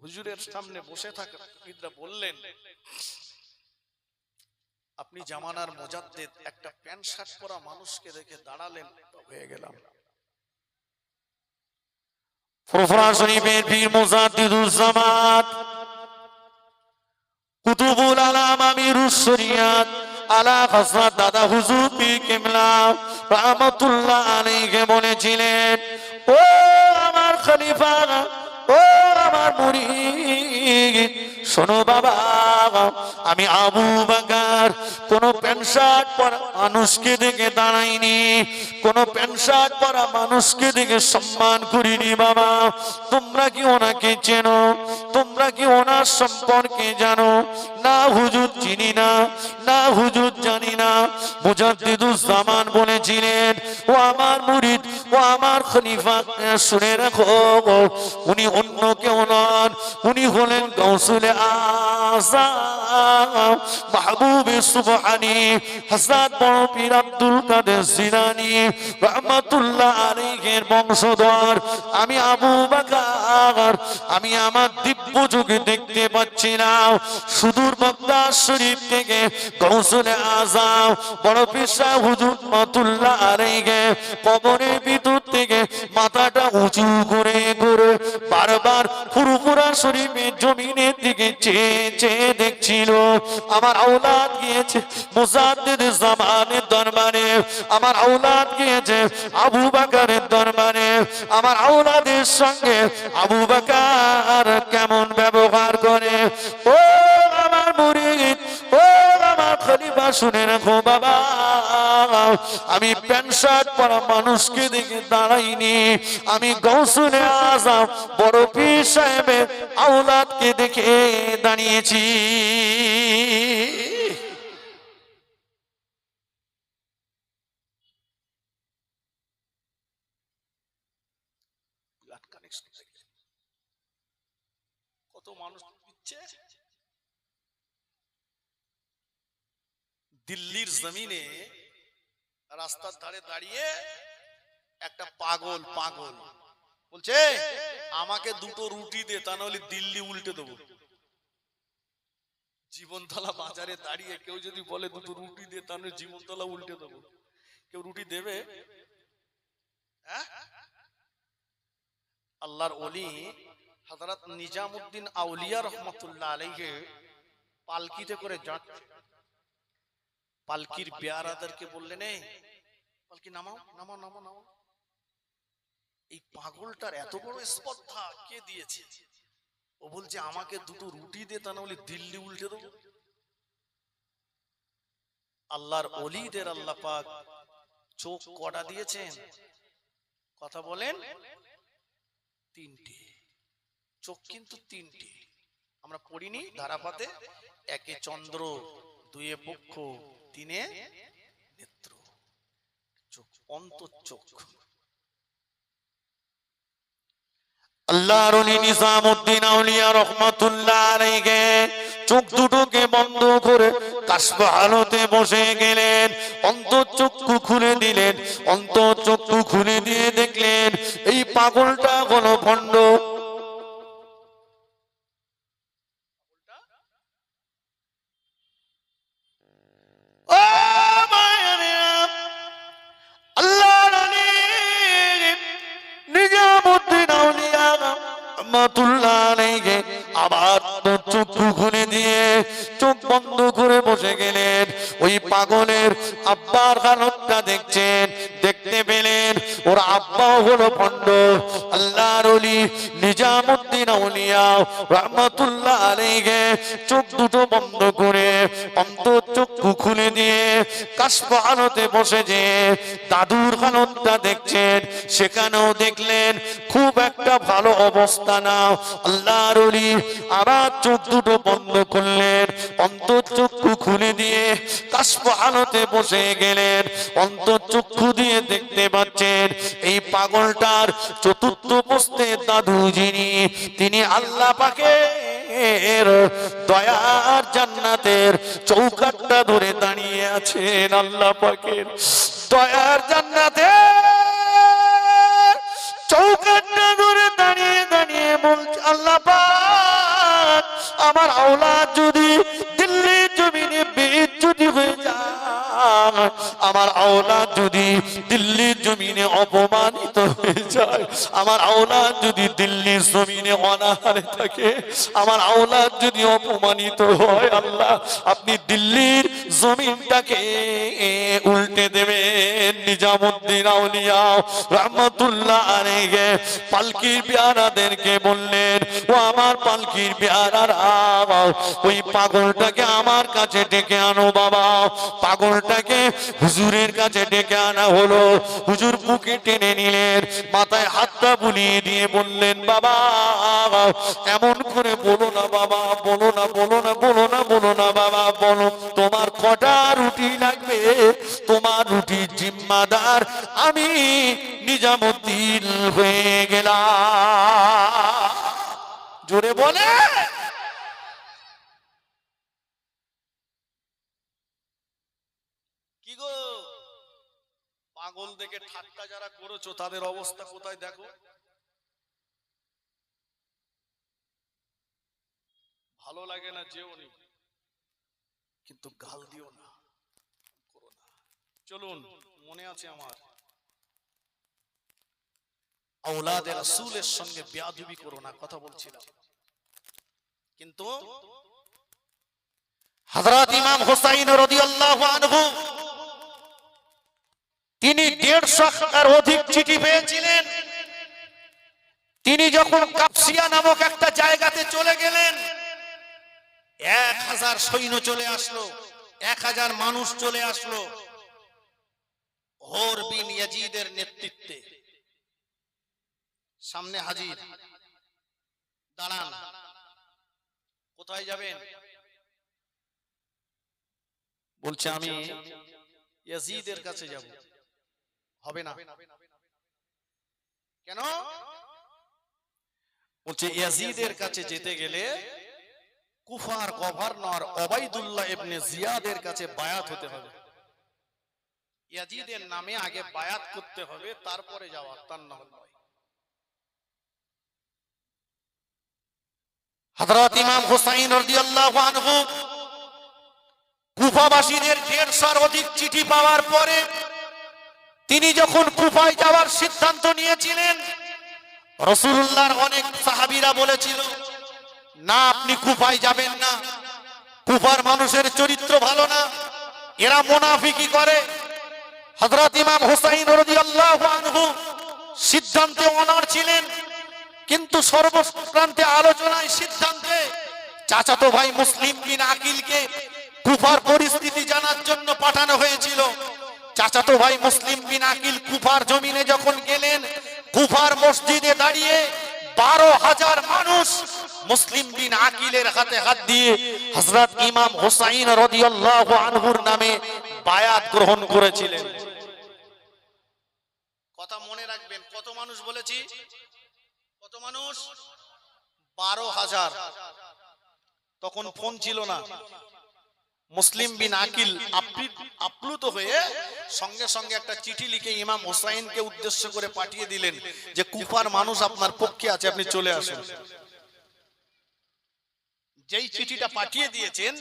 হুজুরের সামনে বসে থাকা বললেন, আপনি জামানার মুজাদ্দিদ, একটা প্যান্ট শার্ট পরা মানুষকে দেখে দাঁড়ালেন, হয়ে গেলাম। ফুরফুরা শরীফের পীর মুজাদ্দিদুজ জামান কুতুবুল আলাম আমিরুশ শরিয়াত আলা হযরত দাদা হুজুর পীর কেবলা রাহমাতুল্লাহ আলাইহি বলেছিলেন, ও আমার খলিফা, ও আমার মুরিদ, শোনো বাবা, আমি আবু বকর কোন প্যান্ট শার্ট পরা মানুষকে দেখে দাঁড়াইনি, কোন প্যান্ট শার্ট পরা মানুষকে দেখে সম্মান করিনি। বাবা, তোমরা কি ওনাকে চেনো? তোমরা কি ওনার সম্পর্কে জানো? না হুজুর, চিনি না। না হুজুর, জানি না। মুজাদ্দিদুজ জামান বলেছিলেন, ও আমার মুরিদ, ও আমার খলিফা, শুনে রাখো, উনি অন্য কেউ নন, উনি হলেন গাউসুল আযম মাহবুবে সুবহানী হযরত বড় পীর আব্দুল কাদের জিলানী রাহমাতুল্লাহ আলাইহির বংশধর। আমি আবু বকর, আমি আমার দিব্য চোখে দেখতে পাচ্ছি না, সুদূর বাগদাদ শরীফ থেকে গাউসুল আযম বড় পীর সাহেব হুজুর রাহমাতুল্লাহ আলাইহি কবরের ভিতর থেকে মাথাটা উঁচু করে করে বারবার ফুরফুরা শরীফের জমিনের দিকে চেয়ে চেয়ে দেখছিল। আমার আওলাদ গিয়েছে মুজাদ্দিদ জামানের দরবারে, আমার আওলাদ গিয়েছে আবু বকরের দরবারে, আমার আওলাদের সঙ্গে আবু বকর কেমন ব্যবহার করে। ও আমার মুরিদ, ও আমার খলিফা, শুনে রাখো বাবা, আমি প্যান্ট শার্ট পরা মানুষকে দেখে দাঁড়াইনি, আমি গাউসুল আযম বড় পীর সাহেবের আওলাদকে দেখে দাঁড়িয়েছি। কত মানুষ দিচ্ছে দিল্লির জমিনে, রাস্তার ধারে দাঁড়িয়ে একটা পাগল বলছে, আমাকে 2টো রুটি দে, তা নাহলে দিল্লি উল্টে দেবো। জীবনতলা বাজারে দাঁড়িয়ে কেউ যদি বলে 2টো রুটি দে, তাহলে জীবনতলা উল্টে দেবো, কেউ রুটি দেবে? আল্লাহর ওলি হযরত নিজামউদ্দিন আউলিয়া রহমাতুল্লাহ আলাইহি পালকিতে করে যাচ্ছে। পালকির বেয়ারাদেরকে বললেন, এই পালকি নামাও, নামাও, নামাও, নামাও। এই পাগলটার এত বড় স্পর্ধা কে দিয়েছে? ও বলছে, আমাকে 2টো রুটি দে, তা নাহলে দিল্লি উল্টে দেবো। আল্লাহর ওলিদের আল্লাহ পাক চোখ কটা দিয়েছেন? কথা বলেন, 3টে চোখ, কিন্তু 3টে। আমরা পড়িনি ধারাপাতে, 1 চন্দ্র, 2 পক্ষ, 3 নেত্র, চোখ, অন্তঃচোখ। আল্লাহর ওলি নিজামউদ্দিন আউলিয়া রহমাতুল্লাহ আলাইহি চোখ দুটোকে বন্ধ করে কাশফ হালতে বসে গেলেন, অন্তঃচক্ষু খুলে দিলেন। অন্তঃচক্ষু খুলে দিয়ে দেখলেন এই পাগলটা হলো ভণ্ড। ও মায়েরা, আল্লাহর ওলি নিজামুদ্দিন আউলিয়া রহমাতুল্লাহ আলাইহি আবার চক্ষু খুলে দিয়ে চোখ বন্ধ করে বসে গেলেন। ওই পাগলের আব্বার হালতটা দেখছেন, দেখতে পেলেন ওর আব্বাও হলো ভণ্ড। আল্লাহর ওলি নিজামুদ্দিন আউলিয়া রহমাতুল্লাহ আলাইহি চোখ দুটো বন্ধ করে অন্তঃচক্ষু খুলে দিয়ে কাশফ হালতে বসে যে দাদুর হালতটা দেখছেন, সেখানেও দেখলেন খুব একটা ভালো অবস্থা না। আল্লাহর ওলি আবার চোখ দুটো বন্ধ করলেন, অন্তঃচক্ষু খুলে দিয়ে কাশফ হালতে বসে গেলেন। অন্তঃচক্ষু দিয়ে দেখতে পাচ্ছেন এই পাগলটার চতুর্থ পোস্তের দাদু যিনি, তিনি আল্লাহ পাকের দয়ার জান্নাতের চৌকাঠটা ধরে দাঁড়িয়ে আছেন। আল্লাহ পাকের দয়ার জান্নাতের চৌকাঠটা ধরে দাঁড়িয়ে দাঁড়িয়ে বলছে, আল্লাহ পাক আমার আওলাদ যদি দিল্লির জমিনে বেইজ্জতি হয়ে যায়, আমার আওলাদ যদি দিল্লির জমিনে অপমানিত হয়ে যায়, আমার আওলাদ যদি দিল্লির জমিনে অনাহারে থাকে, আমার আওলাদ যদি অপমানিত হয়, আল্লাহ আপনি দিল্লির জমিনটাকে উল্টে দেবেন। নিজামুদ্দিন আউলিয়া রহমাতুল্লাহ আলাইহি পালকির পেয়ারাদেরকে বললেন, ও আমার পালকির পেয়ারারা, ওই পাগলটাকে আমার কাছে ডেকে আনো বাবা। পাগলটাকে হুজুরের কাছে ডেকে আনা হলো। হুজুর বুকে টেনে নিলেন, মাথায় হাতটা বুলিয়ে দিয়ে বললেন, বাবা এমন করে বলো না বাবা, বলো না, বলো না, বলো না, বলো না বাবা, বলো তোমার কটা রুটি লাগবে? তোমার রুটির জিম্মাদার আমি নিজামুদ্দিন হয়ে গেলাম। জোরে বলে কি গো, পাগল দেখে ঠাট্টা যারা করেছো তাদের অবস্থা কোথায় দেখো। ভালো লাগে না যেও নি, কিন্তু গাল দিও না, করো না। চলুন, মনে আছে আমার, আওলাদে রাসূলের সঙ্গে বেয়াদবি করো না, কথা বলছিলাম। কিন্তু হযরত ইমাম হুসাইন রাদিয়াল্লাহু আনহু তিনি 150 এর অধিক চিঠি পেয়েছিলেন। তিনি যখন কাপসিয়া নামক একটা জায়গাতে চলে গেলেন, 1000 সৈন্য চলে আসলো, 1000 মানুষ চলে আসলো হোর বিন ইয়াজিদের নেতৃত্বে। সামনে হাজির, দাঁড়ান, কোথায় যাবেন? বলছে আমি ইয়াজিদের কাছে যাব। হবে না। কেন? বলছে ইয়াজিদের কাছে যেতে গেলে কুফার গভর্নর ওবাইদুল্লাহ ইবনে জিয়াদের কাছে বায়াত হতে হবে। ইয়াজিদের নামে আগে বায়াত করতে হবে, তারপরে যাওয়া, তার নাম নয়। হযরত ইমাম হুসাইন রাদিয়াল্লাহু আনহু কুফাবাসীদের 150 অধিক চিঠি পাওয়ার পরে তিনি যখন কুফায় যাওয়ার সিদ্ধান্ত নিয়েছিলেন, রাসূলুল্লাহর অনেক সাহাবীরা বলেছিল, না আপনি কুফায় যাবেন না, কুফার মানুষের চরিত্র ভালো না, এরা মুনাফিকি করে। হযরত ইমাম হুসাইন রাদিয়াল্লাহু আনহু সিদ্ধান্তে অনড় ছিলেন, কিন্তু সর্বপ্রান্তে আলোচনায় সিদ্ধান্তে চাচাতো ভাই মুসলিম বিন আকিলকে কুফার পরিস্থিতি জানার জন্য পাঠানো হয়েছিল। চাচাতো ভাই মুসলিম বিন আকিল কুফার জমিনে যখন গেলেন, কুফার মসজিদে দাঁড়িয়ে 12,000 মানুষ মুসলিম বিন আকিলের হাতে হাত দিয়ে হযরত ইমাম হুসাইন রাদিয়াল্লাহু আনহুর নামে বায়াত গ্রহণ করেছিলেন। কথা মনে রাখবেন, কত মানুষ বলেছি? কত মানুষ? 12,000। তখন ফোন ছিল না, মুসলিম বিন আকিল আপ্লুত হয়ে সঙ্গে সঙ্গে একটা চিঠি লিখে ইমাম হোসাইনকে উদ্দেশ্য করে পাঠিয়ে দিলেন যে কুফার মানুষ আপনার পক্ষে আছে, আপনি চলে আসুন। যেই চিঠিটা পাঠিয়ে দিয়েছেন,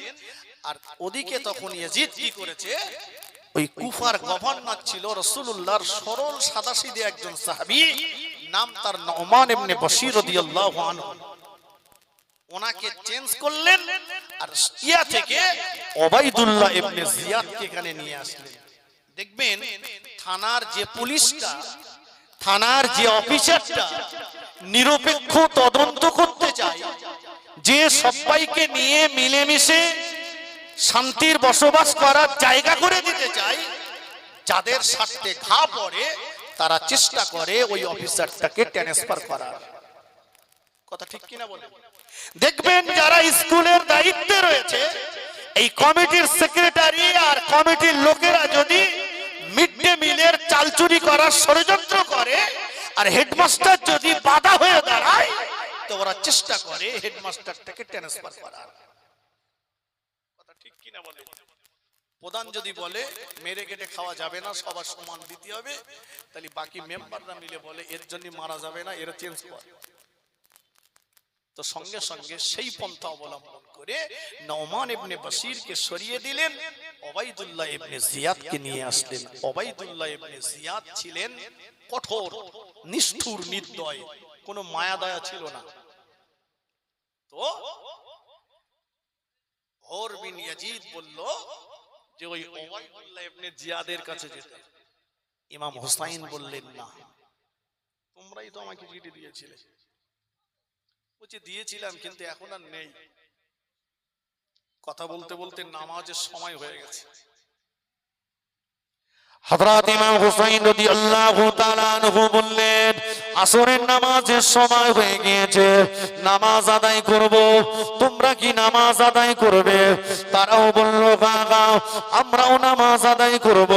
আর ওদিকে তখন ইয়াজিদ কি করেছে, ওই কুফার গভর্নর ছিল রাসূলুল্লাহর সরল সাদাসিধে একজন সাহাবী, নাম তার নুমান ইবনে বশীর রাদিয়াল্লাহু আনহু, ওনাকে চেঞ্জ করলেন আর ইয়া থেকে ওবাইদুল্লাহ ইবনে জিয়াদকে এখানে নিয়ে আসলেন। দেখবেন থানার যে পুলিশটা, থানার যে অফিসারটা নিরপেক্ষ তদন্ত করতে চায়, যে সবাইকে নিয়ে মিলেমিশে শান্তির বসবাস করার জায়গা করে দিতে চায়, যাদের স্বার্থে ঘা পড়ে তারা চেষ্টা করে ওই অফিসারটাকে ট্রান্সফার করার। কথা ঠিক কিনা বলে? দেখবেন যারা স্কুলের দায়িত্বে রয়েছে, এই কমিটির সেক্রেটারি আর কমিটির লোকেরা যদি মিড ডে মিলের চাল চুরি করার ষড়যন্ত্র করে আর হেডমাস্টার যদি বাধা হয়ে দাঁড়ায়, তো ওরা চেষ্টা করে হেডমাস্টারটাকে ট্রান্সফার করার। কথা ঠিক কিনা বলে? প্রধান যদি বলে মেরে কেটে খাওয়া যাবে না, সবার সমান দিতে হবে, তাহলে বাকি মেম্বাররা মিলে বলে এর জন্য মারা যাবে না, এরা চেঞ্জ করে। তো সঙ্গে সঙ্গে সেই পন্থা অবলম্বন করে নুমান ইবনে বশীরকে সরিয়ে দিলেন, ওবাইদুল্লাহ ইবনে জিয়াদকে নিয়ে আসলেন। ওবাইদুল্লাহ ইবনে জিয়াদ ছিলেন কঠোর, নিষ্ঠুর, নির্দয়, কোনো মায়া দয়া ছিল না। তো হুর বিন ইয়াজিদ বলল যে ওই ওবাইদুল্লাহ ইবনে জিয়াদের কাছে যেতে। ইমাম হোসাইন বললেন না, তোমরাই তো আমাকে চিঠি দিয়েছিলে। বলছে দিয়েছিলাম, কিন্তু এখন আর নেই। কথা বলতে বলতে নামাজের সময় হয়ে গেছে। হযরত ইমাম হুসাইন রাদিয়াল্লাহু তাআলা আনহু বললেন, আসরের নামাজের সময় হয়ে গিয়েছে, নামাজ আদায় করব। তোমরা কি নামাজ আদায় করবে? তারাও বলল, বাবা আমরাও নামাজ আদায় করব।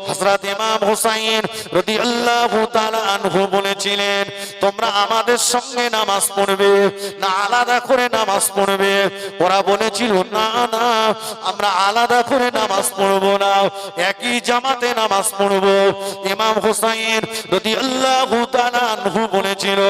হযরত ইমাম হুসাইন রাদিয়াল্লাহু তাআলা আনহু বলেছিলেন, তোমরা আমাদের সঙ্গে নামাজ পড়বে না আলাদা করে নামাজ পড়বে? ওরা বলেছিল, না না, আমরা আলাদা করে নামাজ পড়ব না, একই জামাতে নামাজ পড়ব। ইমাম হুসাইন রাদিয়াল্লাহু তাআলা আনহু বলেছিল,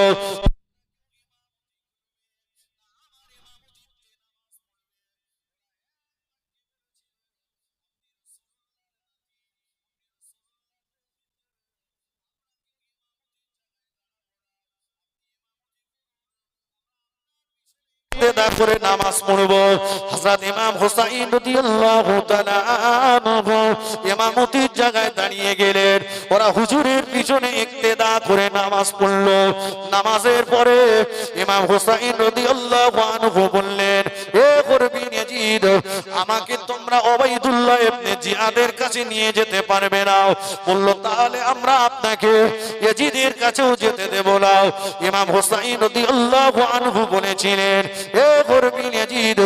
করে নামাজ পড়ব। হযরত ইমাম হুসাইন রাদিয়াল্লাহু তাআলা আনহু ইমামতির জায়গায় দাঁড়িয়ে গেলেন। ওরা হুজুরের পিছনে ইক্তেদা করে নামাজ পড়ল। নামাজের পরে ইমাম হুসাইন রাদিয়াল্লাহু আনহু বললেন, এ হুর বিন ইয়াজিদ, আমাকে তোমরা ওবাইদুল্লাহ ইবনে জিয়াদের কাছে নিয়ে যেতে পারবে না? বলল, তাহলে আমরা আপনাকে ইয়াজিদের কাছেও যেতে দেব না। ইমাম হুসাইন রাদিয়াল্লাহু আনহু বলেছিলেন, এ হুর বিন ইয়াজিদ,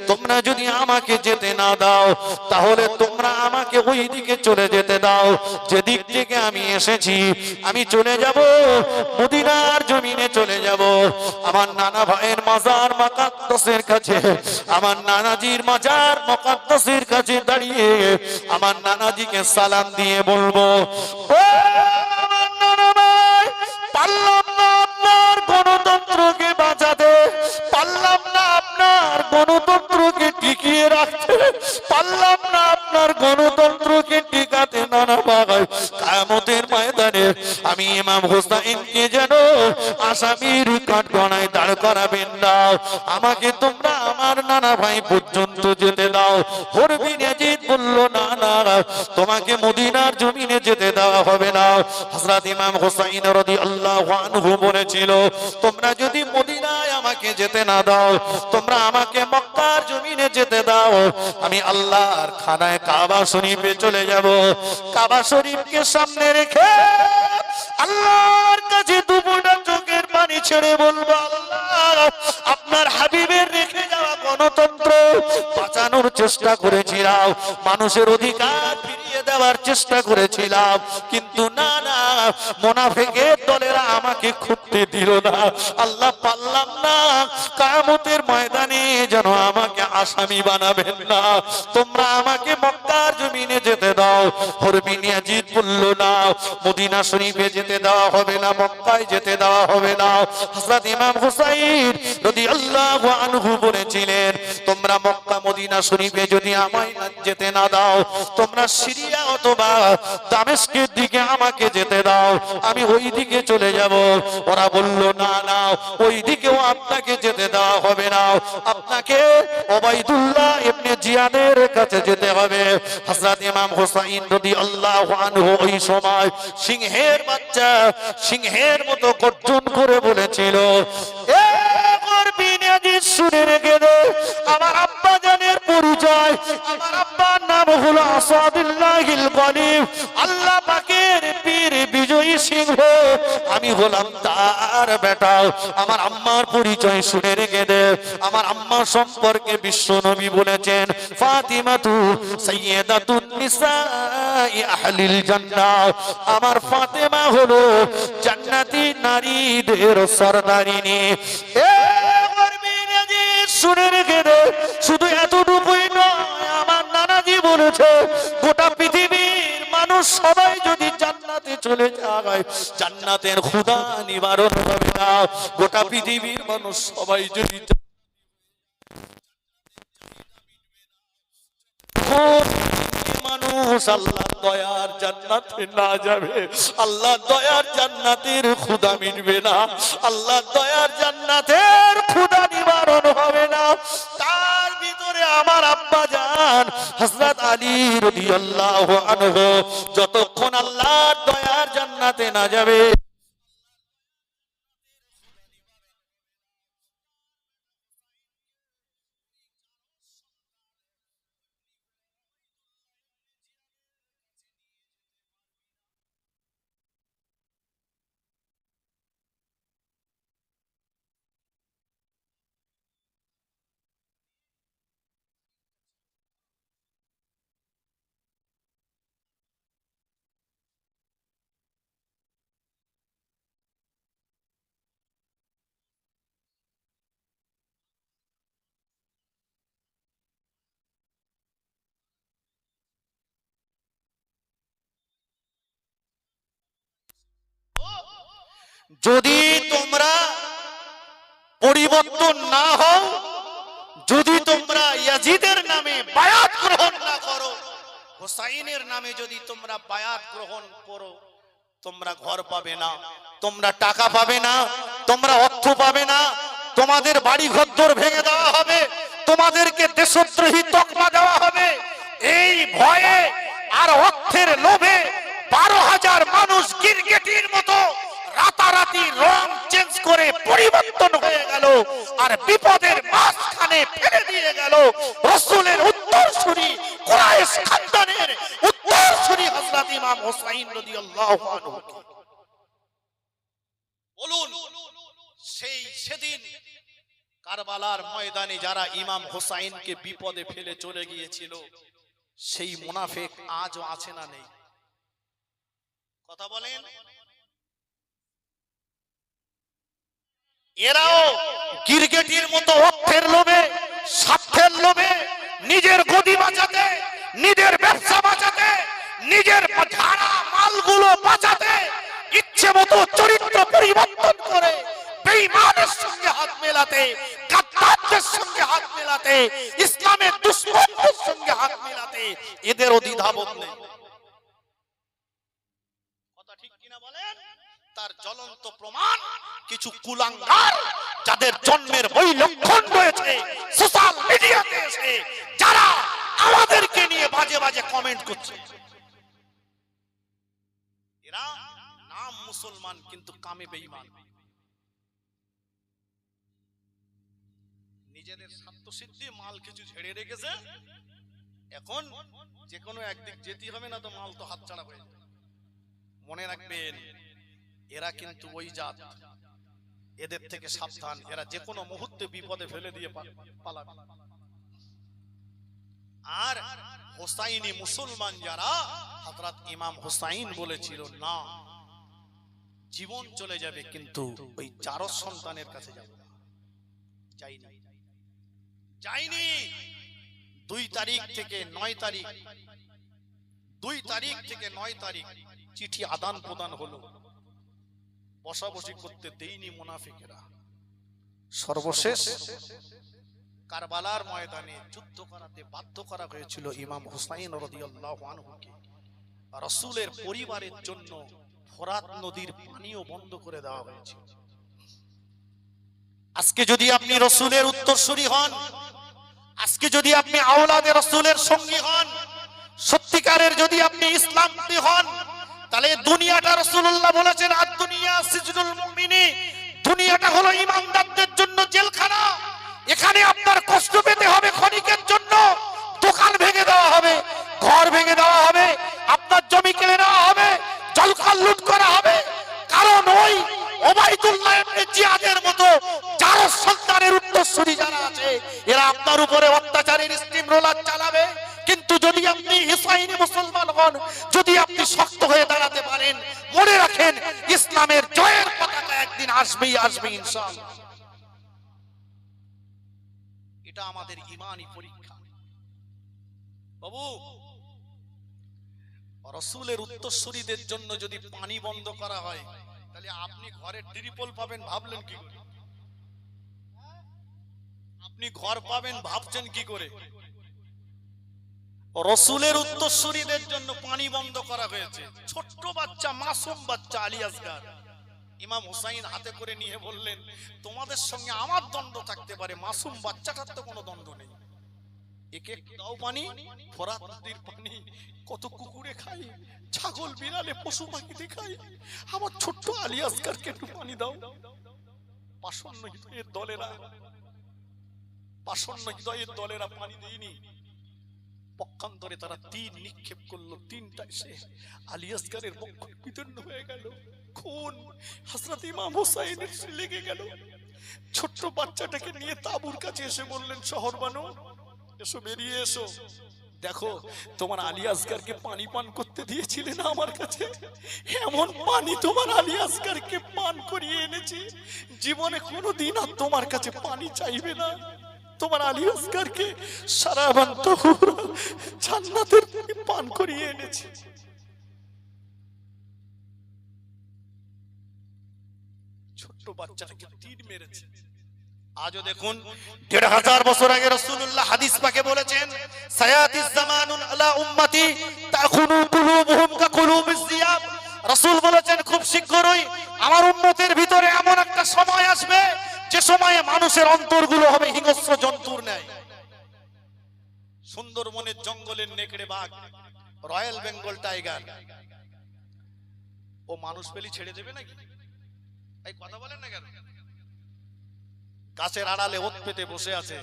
তোমরা যদি আমাকে যেতে না দাও, তাহলে তোমরা আমাকে ওই দিকে চলে যেতে দাও যেদিক থেকে আমি এসেছি। আমি চলে যাব মদিনার জমিনে চলে যাব, আমার নানা ভাইয়ের মাজার মুকাদ্দাসের কাছে, আমার নানাজির মাজার মুকাদ্দাসের কাছে দাঁড়িয়ে আমার নানাজিকে সালাম দিয়ে বলবো, ও আমার নানা ভাই, পারলাম না আপনার গণতন্ত্রকে বাঁচাতে, পারলাম না আপনার গণতন্ত্রকে টিকিয়ে রাখতে, পারলাম না আপনার গণতন্ত্রকে টিকাতে। নানা ভাই, কিয়ামতের ময়দানে আমি ইমাম হোসাইনকে যেন আসামির কাঠগড়ায় দাঁড় করাবেন না। আমাকে তোমরা আমার নানা ভাই পর্যন্ত যেতে দাও। হুর বিন ইয়াজিদ বলল, না না, তোমাকে মদিনার জমিনে যেতে দেওয়া হবে না। হযরত ইমাম হোসাইন রাদিয়াল্লাহু আনহু বলেছিল, তোমরা যদি মদিনায় আমাকে যেতে না দাও, তোমরা আমাকে মক্কার জমিনে যেতে দাও, আমি আল্লাহর খানায় কাবা শরীফে চলে যাব। কাবা শরীফকে সামনে রেখে আল্লাহর কাছে দুপুরটা চোখের পানি ছেড়ে বলবো, আল্লাহ, আপনার হাবিবের রেখে যাওয়া গণতন্ত্র বাঁচানোর চেষ্টা করেছিলাম, মানুষের অধিকার ফিরিয়ে দেওয়ার চেষ্টা করেছিলাম, কিন্তু না না, মুনাফিকের দলেরা আমাকে খুঁজতে দিল না। আল্লাহ, পারলাম না, কিয়ামতের ময়দানে যেন আমাকে আসামি বানাবেন না, তোমরা আমাকে মক্কার জমিনে যেতে দাও। হরবিন ইয়াজিদ বলল না, মদিনা শরীফে যেতে দেওয়া হবে না, মক্কায় যেতে দেওয়া হবে না। হযরত ইমাম হুসাইন রাদিয়াল্লাহু আনহু বলেছিলেন, তোমরা মক্কা মদিনা শরীফে যদি আমায় যেতে না দাও, তোমরা সিরিয়া অথবা দামেস্কের দিকে আমাকে যেতে দাও, আমি ওই দিকে চলে যাব। ওরা বলল না না, ওই দিকেও আপনাকে যেতে দেওয়া হবে না, আপনাকে ওবাইদুল্লাহ ইবনে জিয়াদের কাছে যেতে হবে। হযরত ইমাম হুসাইন রাদিয়াল্লাহু আনহু ওই সময় সিংহের বাচ্চা, সিংহের মতো গর্জন করে বলেছিল, এ হরবিন ইয়াজিদ শুনে রেখে দে, আমার আব্বা জানের পরিচয়, আমার আব্বার নাম হলো আসাদুল্লাহিল গনিম, আল্লাহ পাকের পীর বিজয়ী সিংহ, আমি হলাম তার বেটা। আমার আম্মার পরিচয় শুনে রেখে দে। আমার আম্মা সম্পর্কে বিশ্ব নবী বলেছেন, ফাতিমাতু সাইয়্যিদাতুন নিসাই আহলিল জান্নাহ, আমার ফাতেমা হলো জান্নাতি নারীদের সরদারিনী। এ হরবিন ইয়াজিদ শুনে রেখে দে, শুধু এতটুকুই নয়, আমার নানাজি বলেছে, গোটা পৃথিবীর মানুষ সবাই যদি জান্নাতে চলে যায়, জান্নাতের ক্ষুধা নিবারণ হবে না। গোটা পৃথিবীর মানুষ সবাই যদি মানুষ আল্লাহ দয়ার জান্নাতে না যাবে, আল্লাহ দয়ার জান্নাতের ক্ষুধা মিটবে না, আল্লাহ দয়ার জান্নাতের ক্ষুধা নিবারণ হবে না। তার ভিতরে আমার আব্বা জান হযরত আলী রাদিয়াল্লাহু আনহু যতক্ষণ আল্লাহর দয়ার জান্নাতে না যাবে, যদি তোমরা পরিবর্তন না হও, যদি তোমরা ইয়াজিদের নামে বায়াত গ্রহণ না করো, হুসাইনের নামে যদি তোমরা বায়াত গ্রহণ করো, তোমরা ঘর পাবে না, তোমরা টাকা পাবে না, তোমরা অর্থ পাবে না, তোমাদের বাড়ি ঘরদোর ভেঙে দেওয়া হবে, তোমাদেরকে দেশদ্রোহী তকমা দেওয়া হবে। এই ভয়ে আর অর্থের লোভে 12,000 মানুষ গিরগিটির মতো রাতারাতি রং চেঞ্জ করে পরিবর্তন হয়ে গেল, আর বিপদের মাঝখানে ফেলে দিয়ে গেল রাসূলের উত্তরসূরি, কুরাইশ খানদানের উত্তরসূরি হযরত ইমাম হুসাইন রাদিয়াল্লাহু আনহু। বলুন, সেদিন কারবালার ময়দানে যারা ইমাম হুসাইনকে বিপদে ফেলে চলে গিয়েছিল, সেই মুনাফিক আজও আছে না নেই? কথা বলেন। এরাও ক্রিকেটের মতো অর্থের লোভে, স্বার্থের লোভে, নিজের গদি বাঁচাতে, নিজের ব্যবসা বাঁচাতে, নিজের ঝাড়া মালগুলো বাঁচাতে ইচ্ছে মতো চরিত্র পরিবর্তন করে বেঈমানের সঙ্গে হাত মেলাতে, গাদ্দারদের সঙ্গে হাত মেলাতে, ইসলামের দুশমনদের সঙ্গে হাত মেলাতে এদেরও দ্বিধাবোধ নেই। কথা ঠিক কিনা বলেন? তার জ্বলন্ত প্রমাণ কিছু কুলাঙ্গার, যাদের জন্মের বই লক্ষণ রয়েছে সোশ্যাল মিডিয়াতে এসে, যারা আমাদেরকে নিয়ে বাজে বাজে কমেন্ট করছে। এরা নাম মুসলমান কিন্তু কামে বেঈমান। নিজেদের স্বার্থ সিদ্ধি মাল কিছু ছেড়ে রেখেছে, এখন যে কোনো একদিক যেতে হবে না তো মাল তো হাতছাড়া হয়ে যাবে। মনে রাখবেন, এরা কিন্তু ওই জাত, এদের থেকে সাবধান, এরা যে কোনো মুহূর্তে বিপদে ফেলে দিয়ে পালাবে। আর হোসাইনি মুসলমান যারা, হযরত ইমাম হুসাইন বলেছিল, না, জীবন চলে যাবে কিন্তু ওই চার সন্তানের কাছে যাব না। যাইনি। 2 তারিখ থেকে 9 তারিখ 2 তারিখ থেকে 9 তারিখ চিঠি আদান প্রদান হলো, বসাবসি করতে দেয়নি মুনাফিকেরা। সর্বশেষ কারবালার ময়দানে যুদ্ধ করাতে বাধ্য করা হয়েছিল ইমাম হুসাইন রাদিয়াল্লাহু আনহুকে। রাসূলের পরিবারের জন্য ফোরাত নদীর পানিও বন্ধ করে দেওয়া হয়েছিল। আজকে যদি আপনি রাসূলের উত্তরসূরি হন, আজকে যদি আপনি আওলাদে রাসূলের সঙ্গী হন, সত্যিকারের যদি আপনি ইসলামী হন, তাহলে দুনিয়াটা রাসূলুল্লাহ বলেছেন আদ-দুনিয়া সিজনুল মুমিনি, দুনিয়াটা হলো ঈমানদারদের জন্য জেলখানা। এখানে আপনার কষ্ট পেতে হবে ক্ষণিকের জন্য, দোকান ভেঙে দেওয়া হবে, ঘর ভেঙে দেওয়া হবে, আপনার জমি কেড়ে নেওয়া হবে, জলখাল লুট করা হবে। কারণ ওই ওবাইদুল্লাহ ইবনে জিয়াদের মতো যারা সন্তানের উত্তরসূরি যারা আছে, এরা আপনার উপরে অত্যাচারের স্টিম রোলার চালাবে। কিন্তু যদি আপনি হুসাইনি মুসলমান হন, যদি আপনি শক্ত হয়ে দাঁড়াতে পারেন, মনে রাখেন ইসলামের জয়ের পতাকা একদিন আসবেই আসবে ইনশাআল্লাহ। এটা আমাদের ঈমানি পরীক্ষা। বাবু, রাসূলের উত্তরসূরিদের জন্য যদি পানি বন্ধ করা হয়, তাহলে আপনি ঘরে ট্রিপল পাবেন ভাবলেন কি করে? আপনি ঘর পাবেন ভাবছেন কি করে? রাসূলের উত্তরসূরিদের জন্য পানি বন্ধ করা হয়েছে। ছোট্ট বাচ্চা, মাসুম বাচ্চা আলী আসগার ইমাম হুসাইন হাতে করে নিয়ে বললেন, তোমাদের সঙ্গে আমার দ্বন্দ্ব থাকতে পারে, মাসুম বাচ্চাটার তো কোনো দ্বন্দ্ব নেই। একে দাও পানি, ফোরাত নদীর পানি কত কুকুরে খায়, ছাগল বিড়ালে পশু পাখিতে খায়, আমার ছোট্ট আলী আসগারকে একটু পানি দাও। পাষণ্য হৃদয়ের দলেরা পানি দেয়নি। পক্ষান্তরে তারা তীর নিক্ষেপ করলো, তিনটা এসে আলী আসগারের বক্ষ বিদীর্ণ হয়ে গেল, খুন হযরত ইমাম হুসাইনের লেগে গেল। ছোট্ট বাচ্চাটাকে নিয়ে তাঁবুর কাছে এসে বললেন, শহর বানো, এসো, বেরিয়ে এসো, দেখো তোমার আলী আসগারকে পানি পান করতে দিয়েছিলে না আমার কাছে, এমন পানি তোমার আলী আসগারকে পান করিয়ে এনেছি, জীবনে কোনোদিন আর তোমার কাছে পানি চাইবে না। তোমার আলী আসগারকে সারাবান তাহুরা জান্নাতের পান করিয়ে এনেছি। ছোট্ট বাচ্চাটাকে তীর মেরেছে। আজও দেখুন, ১৫০০ বছর আগে রাসূলুল্লাহ হাদিস পাকে বলেছেন, সায়াতিজ জামানুন আলা উম্মতি তাকুনু কুলুবুহুম কাকুলুবিজ জিয়াব। রাসূল বলেছেন, খুব শীঘ্রই আমার উম্মতের ভিতরে এমন একটা সময় আসবে, যে সময়ে মানুষের অন্তরগুলো হবে হিংস্র জন্তুর ন্যায়। সুন্দরবনের জঙ্গলের নেকড়ে বাঘ, রয়্যাল বেঙ্গল টাইগার, ও মানুষ পেলি ছেড়ে দেবে নাকি? এই কথা বলেন না কেন? গাছের আড়ালে ওত পেতে বসে আছে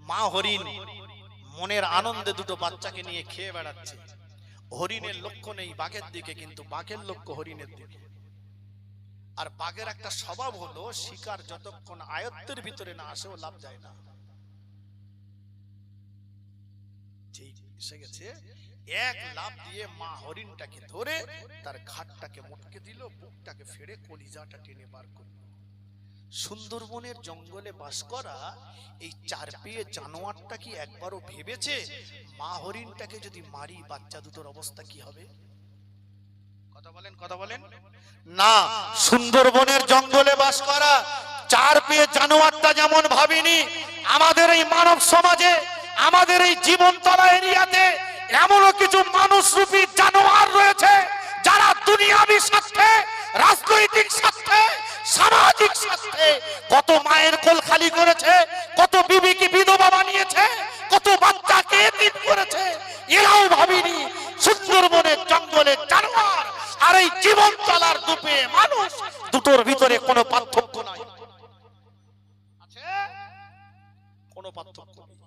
মা হরিণ, মনের আনন্দে দুটো বাচ্চাকে নিয়ে খেয়ে বেড়াচ্ছে। হরিণের লক্ষ্য নেই বাঘের দিকে, কিন্তু বাঘের লক্ষ্য হরিণের দিকে। আর বাঘের একটা স্বভাব হলো, শিকার যতক্ষণ আয়ত্তের ভিতরে না আসে ও লাভ যায় না। ঠিক এসে গেছে, এক লাফ দিয়ে মা হরিণটাকে ধরে তার ঘাটটাকে মটকে দিল, বুকটাকে ফেড়ে কলিজাটা টেনে বার করলো। সুন্দরবনের জঙ্গলে বাস করা এই চার পেয়ে জানোয়ারটা কি একবারও ভেবেছে মা হরিণটাকে যদি মারি বাচ্চা দুটোর অবস্থা কি হবে? কথা বলেন না। সুন্দরবনের জঙ্গলে বাস করা চার পেয়ে জানোয়ারটা যেমন ভাবিনি, আমাদের এই মানব সমাজে, আমাদের এই জীবনতলা এরিয়াতে এমনও কিছু মানুষরূপী জানোয়ার রয়েছে, যারা দুনিয়াবি স্বার্থে, রাজনৈতিক স্বার্থে, সামাজিক স্বার্থে কত মায়ের কোল খালি করেছে, কত বিবিকে বিধবা বানিয়েছে, কত বাচ্চাকে এতিম করেছে। এরাও ভাবিনি সুন্দরবনের জঙ্গলের জানোয়ার আর এই জীবন চলার দুপে মানুষ, দুটোর ভিতরে কোনো পার্থক্য নাই। আছে কোনো পার্থক্য নেই।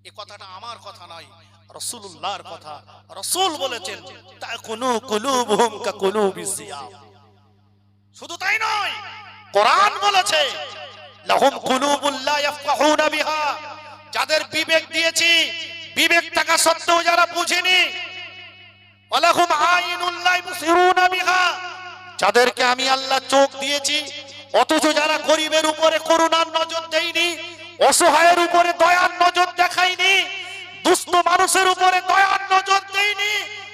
এই কথাটা আমার কথা নয়, রাসূলুল্লাহর কথা। রাসূল বলেছেন, তাকুনু কুলুবুহুম কাকুলুবিজ জিয়াব। শুধু তাই নয়, কোরআন বলেছে, লাহুম কুলুবুল লা ইয়াফকাহুনা বিহা। যাদের বিবেক দিয়েছি, বিবেক থাকা সত্ত্বেও যারা বুঝেনি, ওয়ালাহুম আইনুল লা ইবসিরুনা বিহা। যাদেরকে আমি আল্লাহ চোখ দিয়েছি, অথচ যারা গরিবের উপরে করুণার নজর দেয়নি, অসহায়ের উপরে দয়ার নজর দেখায়নি, মানুষের উপরে দয়ার নজর দেইনি।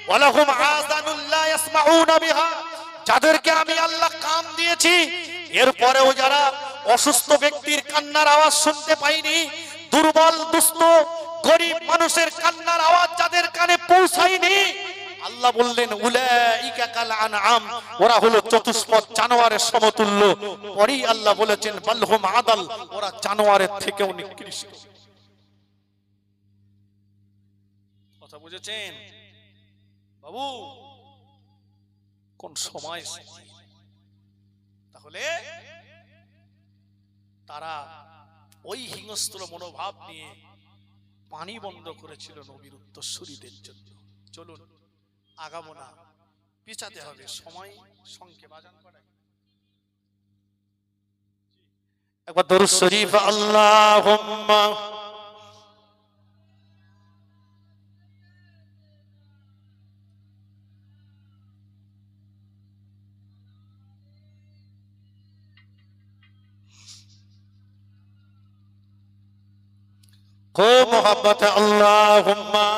ওয়ালাহুম আযানুল লা ইয়াসমাউনা বিহা, যাদেরকে আমি আল্লাহ কান দিয়েছি, এরপরেও যারা অসুস্থ ব্যক্তির কান্নার আওয়াজ শুনতে পায়নি, দুর্বল দুস্থ গরিব মানুষের কান্নার আওয়াজ যাদের কানে পৌঁছায়নি, আল্লাহ বললেন উলাইকা কাল আনআম, ওরা হলো চতুষ্পদ জানোয়ারের সমতুল্য। পরেই আল্লাহ বলেছেন বালহুম আদাল, ওরা জানোয়ারের থেকেও নিকৃষ্ট। কথা বুঝেছেন বাবু? কোন সময় তাহলে তারা ওই হিংস্র মনোভাব নিয়ে পানি বন্ধ করেছিল নবীর উত্তরসূরিদের জন্য। চলুন আগাবো না, পিছাতে হবে, সময় সংক্ষেপ। আজান পড়াই একবার দরুদ শরীফ আল্লাহুম্মা को मोहब्बत अल्लाहुम्मा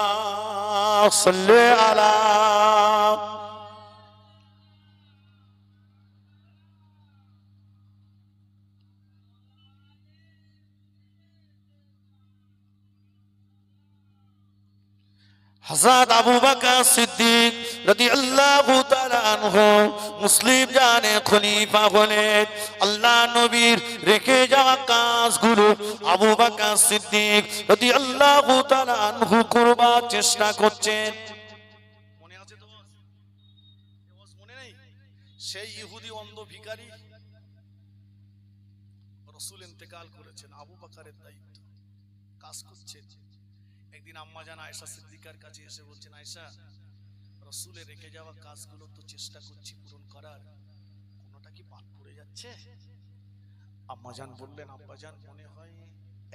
सल्ले अला हज़रत अबू बकर सिद्दीक রাদিয়াল্লাহু তাআলা আনহু মুসলিম জানে খলিফা হলেন। আল্লাহ নবীর রেখে যাওয়া কাজগুলো আবু বকর সিদ্দীক রাদিয়াল্লাহু তাআলা আনহু করবার চেষ্টা করছেন। মনে আছে তো? মনে নেই? সেই ইহুদি অন্ধ ভিখারি রাসূল ইন্তেকাল করেছেন, আবু বকরের দায়িত্ব কাজ করছেন। একদিন আম্মা জান আয়েশা সিদ্দিকার কাছে এসে বলছেন, আয়েশা, রাসূলের রেখে যাওয়া কাজগুলো তো চেষ্টা করছি পূরণ করার, কোনটা কি বাদ পড়ে যাচ্ছে? আম্মা জান বললেন, আব্বা জান, মনে হয়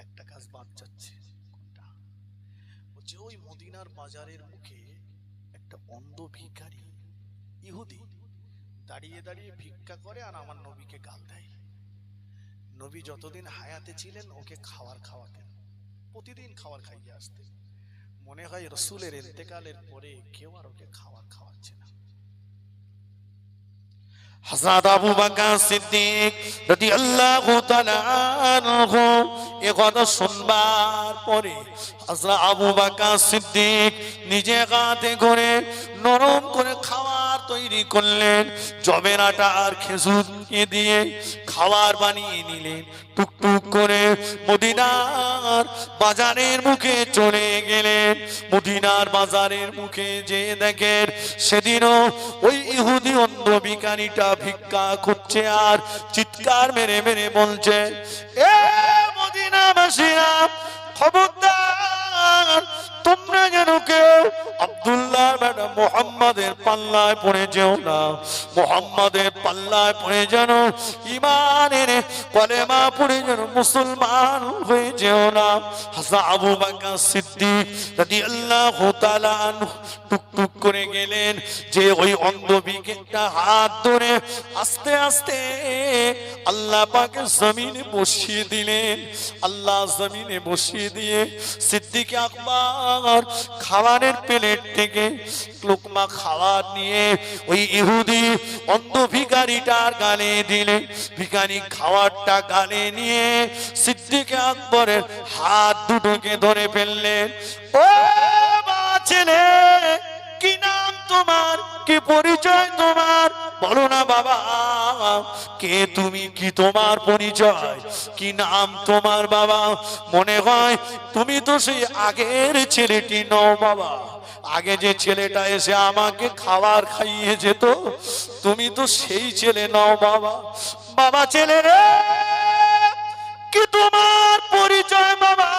একটা কাজ বাদ যাচ্ছে। কোনটা? বলছে ওই মদিনার বাজারের মুখে একটা অন্ধ ভিখারি ইহুদি দাঁড়িয়ে দাঁড়িয়ে ভিক্ষা করে আর আমার নবীকে গাল দেয়। নবী যতদিন হায়াতে ছিলেন ওকে খাবার খাওয়াতেন, প্রতিদিন খাবার খাইয়ে আসতেন। মনে হয় রাসূলের ইন্তেকালের পরে কেউ আর ওকে খাবার খাওয়াচ্ছে না। হযরত আবু বকর সিদ্দীক রাদিয়াল্লাহু তাআলা আনহু এ কথা শুনবার পরে হযরত আবু বকর সিদ্দীক নিজে হাতে করে নরম করে খাবার তৈরি করলেন। জবের আটা আর খেজুর দিয়ে খাবার বানিয়ে নিলেন। টুকটুক করে মদিনার বাজারের মুখে চলে গেলেন। মদিনার বাজারের মুখে যে দেখেন সেদিনও ওই ইহুদি অন্ধ ভিখারিটা ভিক্ষা করছে আর চিৎকার মেরে মেরে বলছে, এ মদিনাবাসীরা, খবরদার, তোমরা যেন কেউ আব্দুল্লাহ বেটা মুহাম্মাদের পাল্লায় পড়ে যেও না। মুহাম্মাদের পাল্লায় পড়ে যেন ঈমানের কলেমা পড়ে যেন মুসলমান হয়ে যেও না। হযরত আবু বকর সিদ্দীক রাদিয়াল্লাহু তাআলা আনহু টুকটুক করে গেলেন যে ওই অন্ধ ভিখারিটা হাত ধরে আস্তে আস্তে আল্লাহ পাকের জমিনে বসিয়ে দিলেন। আল্লাহ জমিনে বসিয়ে দিয়ে সিদ্দিক আকবর খাবারের প্লেট থেকে লোকমা খাবার নিয়ে ওই ইহুদি অন্ধ ভিখারিটার গালে দিলেন। ভিখারি খাবারটা গালে নিয়ে সিদ্দিক আকবরের হাত দুটোকে ধরে ফেললেন। ও মা ছেলে, কি নাম তোমার, কি পরিচয় তোমার, বলো না বাবা, কে তুমি, কি তোমার পরিচয়, কি নাম তোমার বাবা? মনে হয় তুমি তো সেই আগের ছেলেটি নও বাবা। আগে যে ছেলেটা এসে আমাকে খাবার খাইয়ে যেত, তুমি তো সেই ছেলে নও বাবা। বাবা ছেলে রে, কি তোমার পরিচয় বাবা,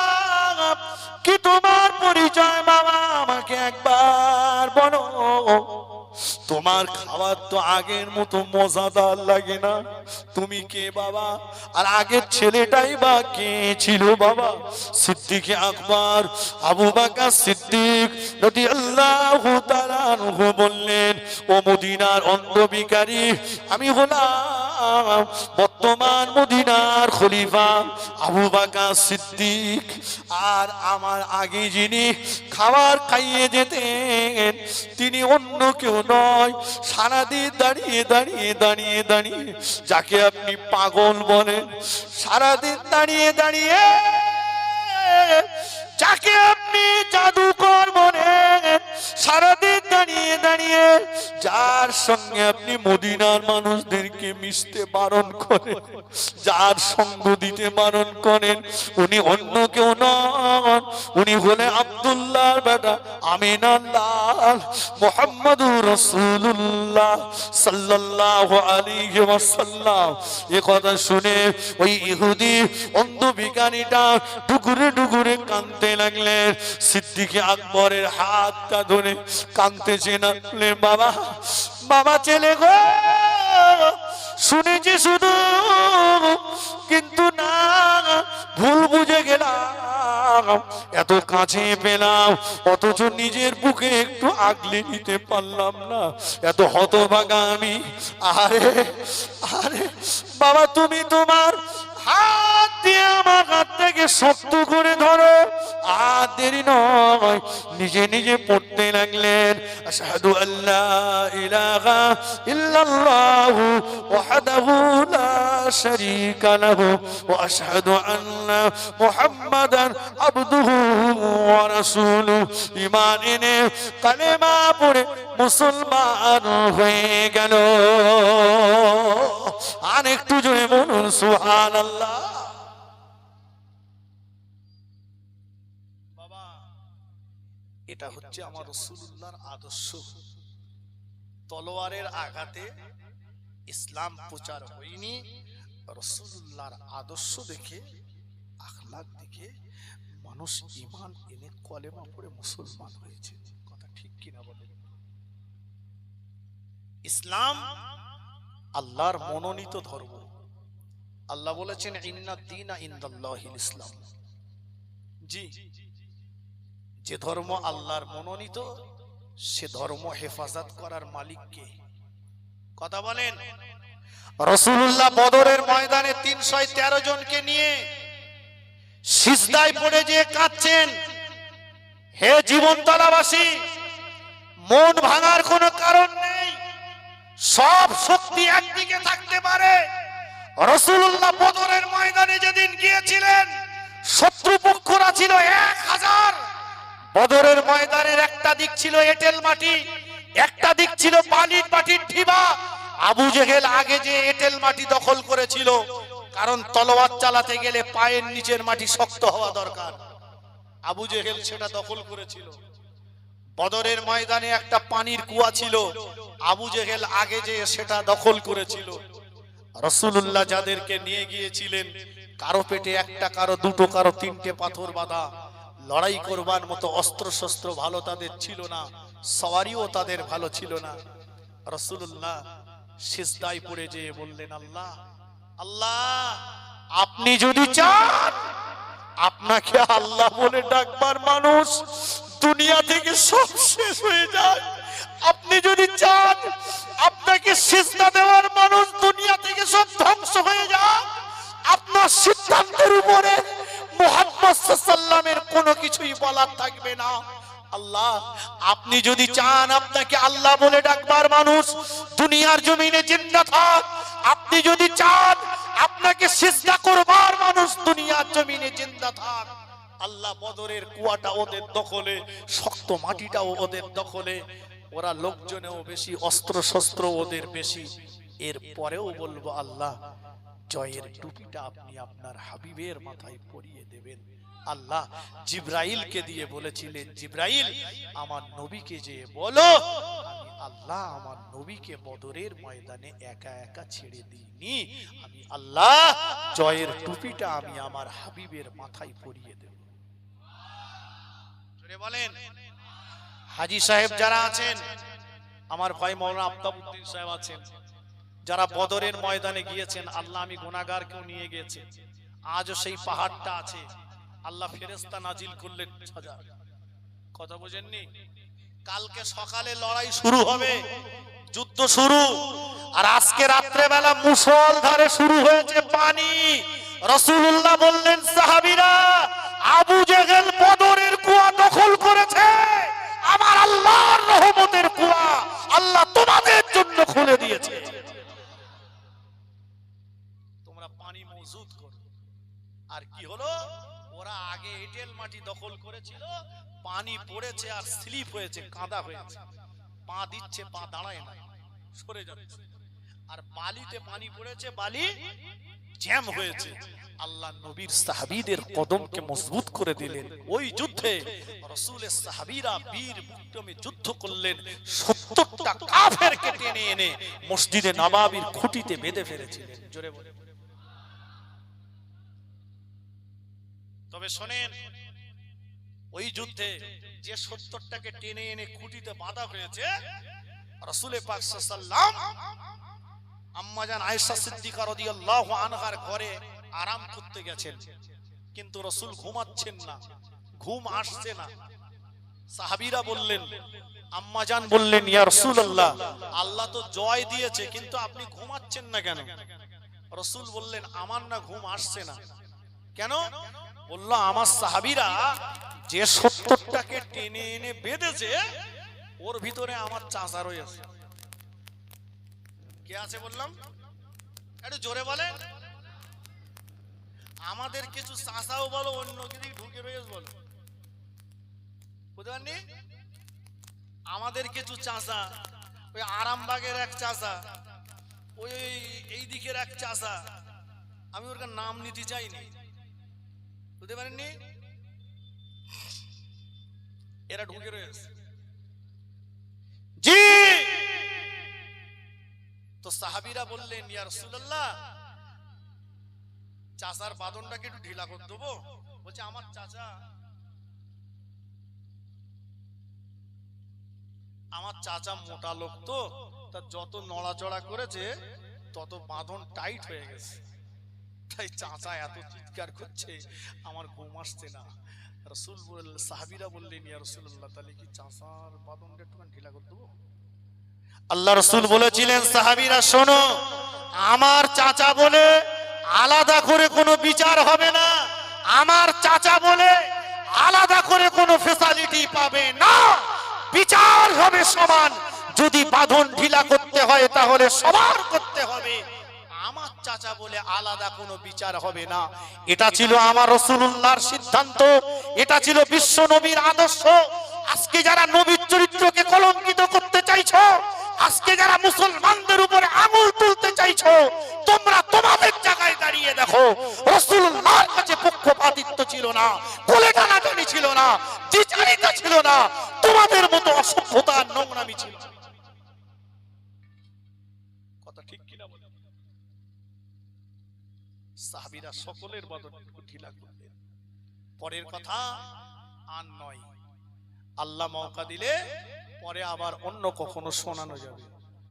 কি তোমার পরিচয় বাবা, আমাকে একবার বলো। তোমার খাবার তো আগের মতো মজাদার লাগে না। তুমি কে বাবা? আর আগের ছেলেটাই বা কে ছিল বাবা? সিদ্দিক আকবর আবু বকর সিদ্দিক রাদিয়াল্লাহু তাআলা আনহু বললেন, ও মদিনার অন্ধ ভিখারি, আমি হলাম বর্তমান মদিনার খলিফা আবু বকর সিদ্দিক। আর আমার আগে যিনি খাবার খাইয়ে যেতেন তিনি অন্য কেউ নয়, সারাদিন দাঁড়িয়ে দাঁড়িয়ে দাঁড়িয়ে দাঁড়িয়ে, যাকে আপনি পাগল বলেন, সারাদিন দাঁড়িয়ে দাঁড়িয়ে যাকে আপনি জাদুকর বলেন, সারাদিন দাঁড়িয়ে দাঁড়িয়ে যার সঙ্গে আপনি মদিনার মানুষদেরকে মিশতে বারণ করেন, যার সঙ্গ দিতে বারণ করেন, উনি অন্য কেউ নন, উনি হলেন আব্দুল্লাহর বেটা আমিনার লাল মুহাম্মদুর রাসূলুল্লাহ সাল্লাল্লাহু আলাইহি ওয়াসাল্লাম। এ কথা শুনে ওই ইহুদি অন্ধ ভিখারিটা টুকুরে টুকুরে কাঁদতে লাগলেন। সিদ্দিকে আকবরের হাতটা ধরে কাঁদতেছে না, বাবা বাবা ছেলে গো, শুনেছি শুধু, কিন্তু না ভুল বুঝে গেলাম, এত কাছে পেলাম অথচ নিজের বুকে একটু আগলে নিতে পারলাম না, এত হতভাগা আমি। আরে আরে বাবা, তুমি তোমার হাত দিয়ে আমার হাত থেকে শক্ত করে ধরো, আর দেরি নয়, নিজে নিজে পড়তে লাগলেন আশহাদু আল্লা ইলাহা ইল্লাল্লাহু ওয়াহদাহু লা শারীকা লাহু ওয়া আশহাদু আন্না মুহাম্মাদান আবদুহু ওয়া রাসূলুহু। ঈমান এনে কালেমা পড়ে মুসলমান হয়ে গেল। আর একটু জোরে বলুন সুবহানাল্লাহ। বাবা, এটা হচ্ছে আমার রাসূলুল্লাহর আদর্শ। তলোয়ারের আঘাতে ইসলাম প্রচার হয়নি, রাসূলুল্লাহর আদর্শ দেখে, আখলাক দেখে মানুষ ঈমান এনে কলেমা পড়ে মুসলমান হয়েছে। কথা ঠিক কিনা বলেন? ইসলাম আল্লাহর মনোনীত ধর্ম। আল্লাহ বলেছেন ইন্নাদ দীনা ইনদাল্লাহিল ইসলাম। জি, যে ধর্ম আল্লাহর মনোনীত সে ধর্ম হেফাজত করার মালিক কে? কথা বলেন। রাসূলুল্লাহ বদরের ময়দানে 313 জনকে নিয়ে সিজদায় পড়ে যে কাঁদছেন, হে জীবনতলাবাসী, মন ভাঙার কোনো কারণ নেই, সব শক্তি একদিকে থাকতে পারে। রাসূলুল্লাহ বদরের ময়দানে যেদিন গিয়েছিলেন শত্রুপক্ষরা ছিল 1000। বদরের ময়দানের একটা দিক ছিল এঁটেল মাটি, একটা দিক ছিল বালির মাটির ঢিবা। আবু জেহেল আগে যে এঁটেল মাটি দখল করেছিল, কারণ তলোয়ার চালাতে গেলে পায়ের নিচের মাটি শক্ত হওয়া দরকার। আবু জেহেল সেটা দখল করেছিল। বদরের ময়দানে একটা পানির কুয়া ছিল, আবু জেহেল আগে যে সেটা দখল করেছিল। রাসূলুল্লাহ যাদেরকে নিয়ে গিয়েছিলেন, কারো পেটে একটা, কারো দুটো, কারো তিনটে পাথর বাঁধা। লড়াই করবার মতো অস্ত্র শস্ত্র ভালো তাদের ছিল না, সওয়ারিও তাদের ভালো ছিল না। রাসূলুল্লাহ সিজদায় পড়ে যেয়ে বললেন, আল্লাহ আল্লাহ, আপনি যদি চান আপনাকে আল্লাহ বলে ডাকবার মানুষ দুনিয়া থেকে সব শেষ হয়ে যায়, আপনি যদি চান আপনাকে সিজদা দেওয়ার মানুষ দুনিয়া থেকে সব ধ্বংস হয়ে যায়, আপনার সিদ্ধান্তের উপরে মুহাম্মদ সাল্লাল্লাহু কোনো কিছুই বলার থাকবে না। আল্লাহ, আপনি যদি চান আপনাকে আল্লাহ বলে ডাকবার মানুষ দুনিয়ার জমিনে জিন্দা থাক, আপনি যদি চান আপনাকে সিজদা করবার মানুষ দুনিয়ার জমিনে জিন্দা থাক। আল্লাহ বদরের কুয়াটা ওদের দখলে, শক্ত মাটিটাও ওদের দখলে, ওরা লোকজনেও বেশি, অস্ত্র শস্ত্র ওদের বেশি। এর পরেও বলবো আল্লাহ, জয়ের টুপিটা আপনি আপনার হাবিবের মাথায় পরিয়ে দেবেন। আল্লাহ জিবরাইলকে দিয়ে বলেছিলেন, জিবরাইল আমার নবীকে যে বলো আমি আল্লাহ আমার নবীকে বদরের ময়দানে একা একা ছেড়ে দিইনি, আমি আল্লাহ জয়ের টুপিটা আমি আমার হাবিবের মাথায় পরিয়ে দেব। বলেন হাজী সাহেব যারা আছেন, আমার ভাই মাওলানা আফতাবউদ্দিন সাহেব আছেন, যারা বদরের ময়দানে গিয়েছেন, আল্লাহ আমি গুনাহগারকেও নিয়ে গেছে, আজও সেই পাহাড়টা আছে। আল্লাহ ফেরেশতা নাজিল করলেন 6000। কথা বুঝেননি? কালকে সকালে লড়াই শুরু হবে, যুদ্ধ শুরু। আর আজকে রাত্রে বেলা মুষলধারে শুরু হয়েছে পানি। রাসূলুল্লাহ বললেন, সাহাবীরা, আবু জেহেল বদরের কুয়া দখল করেছে, আমার আল্লাহর রহমতের কুয়া আল্লাহ তোমাদের জন্য খুলে দিয়েছে, তোমরা পানি মজুদ করো। আর কি হলো, ওরা আগে এঁটেল মাটি দখল করেছিল, পানি পড়েছে আর স্লিপ হয়েছে, কাদা হয়েছে, পা দিচ্ছে পা দাঁড়ায় না, সরে যাচ্ছে। আর বালিতে পানি পড়েছে, বালি জ্যাম হয়েছে। আল্লাহ নবীর সাহাবীদের কদমকে মজবুত করে দিলেন। ওই যুদ্ধে রাসূলের সাহাবীরা বীর বিক্রমে যুদ্ধ করলেন, 70টা কাফেরকে টেনে এনে মসজিদে নববীর খুঁটিতে বেঁধে ফেলেছিলেন। জোরে বলে। তবে শোনেন, ওই যুদ্ধে যে 70টাকে টেনে এনে খুঁটিতে বাঁধা হয়েছে, রাসূল পাক সাল্লাল্লাহু আলাইহি ওয়াসাল্লাম আম্মাজান আয়েশা সিদ্দিকা রাদিয়াল্লাহু আনহার ঘরে আরাম করতে গেছেন, কিন্তু রাসূল ঘুমাচ্ছেন না, ঘুম আসছে না। সাহাবীরা বললেন, আম্মাজান বললেন, ইয়া রাসূলুল্লাহ, আল্লাহ তো জয় দিয়েছে, কিন্তু আপনি ঘুমাচ্ছেন না কেন? রাসূল বললেন, আমার না ঘুম আসছে না। কেন? বলল, আমার সাহাবীরা যে 70টাকে টেনে এনে বেঁধেছে, ওর ভিতরে আমার চাচা রয়েছে। কে আছে বললাম? একটু জোরে বলেন। আমাদের কিছু চাচাও বলো, অন্য কিছু ঢুকে রয়েছে বলো, বুঝতে পারনি? আমাদের কিছু চাচা, ওই আরামবাগের এক চাচা, ওই এই দিকের এক চাচা, আমি ওর নাম নিতে চাইনি, বুঝতে পারেননি? এরা ঢুকে রয়েছে। জি। তো সাহাবীরা বললেন, ইয়া রাসূলুল্লাহ, চাচার বাঁধনটাকে একটু ঢিলা করে দেবো। বলছে, আমার চাচা মোটা লোক, তো তার যত নড়াচড়া করেছে তত বাঁধন টাইট হয়ে গেছে, তাই চাচা এত চিৎকার করছে, আমার ঘুম আসছে না। রাসূল বললেন, সাহাবীরা বললেন, ইয়া রাসূলুল্লাহ, তাহলে কি চাচার বাঁধনটা একটু ঢিলা করে দেবো? আল্লাহ রাসূল বলেছিলেন, সাহাবীরা শোনো, আমার চাচা বলে আলাদা করে কোনো বিচার হবে না, আমার চাচা বলে আলাদা করে কোনো ফ্যাসিলিটি পাবে না, বিচার হবে সমান। যদি বাঁধন ঢিলা করতে হয় তাহলে সবার করতে হবে, আমার চাচা বলে আলাদা কোনো বিচার হবে না। এটা ছিল আমার রাসূলুল্লাহর সিদ্ধান্ত, এটা ছিল বিশ্ব নবীর আদর্শ। আজকে যারা নবীর চরিত্রকে কলঙ্কিত করতে চাইছো, আজকে যারা মুসলমানদের উপরে আঙুল তুলতে চাইছো, তোমরা তোমাদের জায়গায় দাঁড়িয়ে দেখো, রাসূলুল্লাহর কাছে পক্ষপাতিত্ব ছিল না, কোলে টানাটানি ছিল না, দ্বিচারিতা ছিল না, তোমাদের মতো অসভ্যতা আর নোংরামি ছিল। কথা ঠিক কিনা বলেন? সাহাবীরা সকলের বাঁধন ঢিলা করলেন। পরের কথা আর নয়, আল্লাহ মওকা দিলে পরে আবার অন্য কখনো শোনানো যাবে।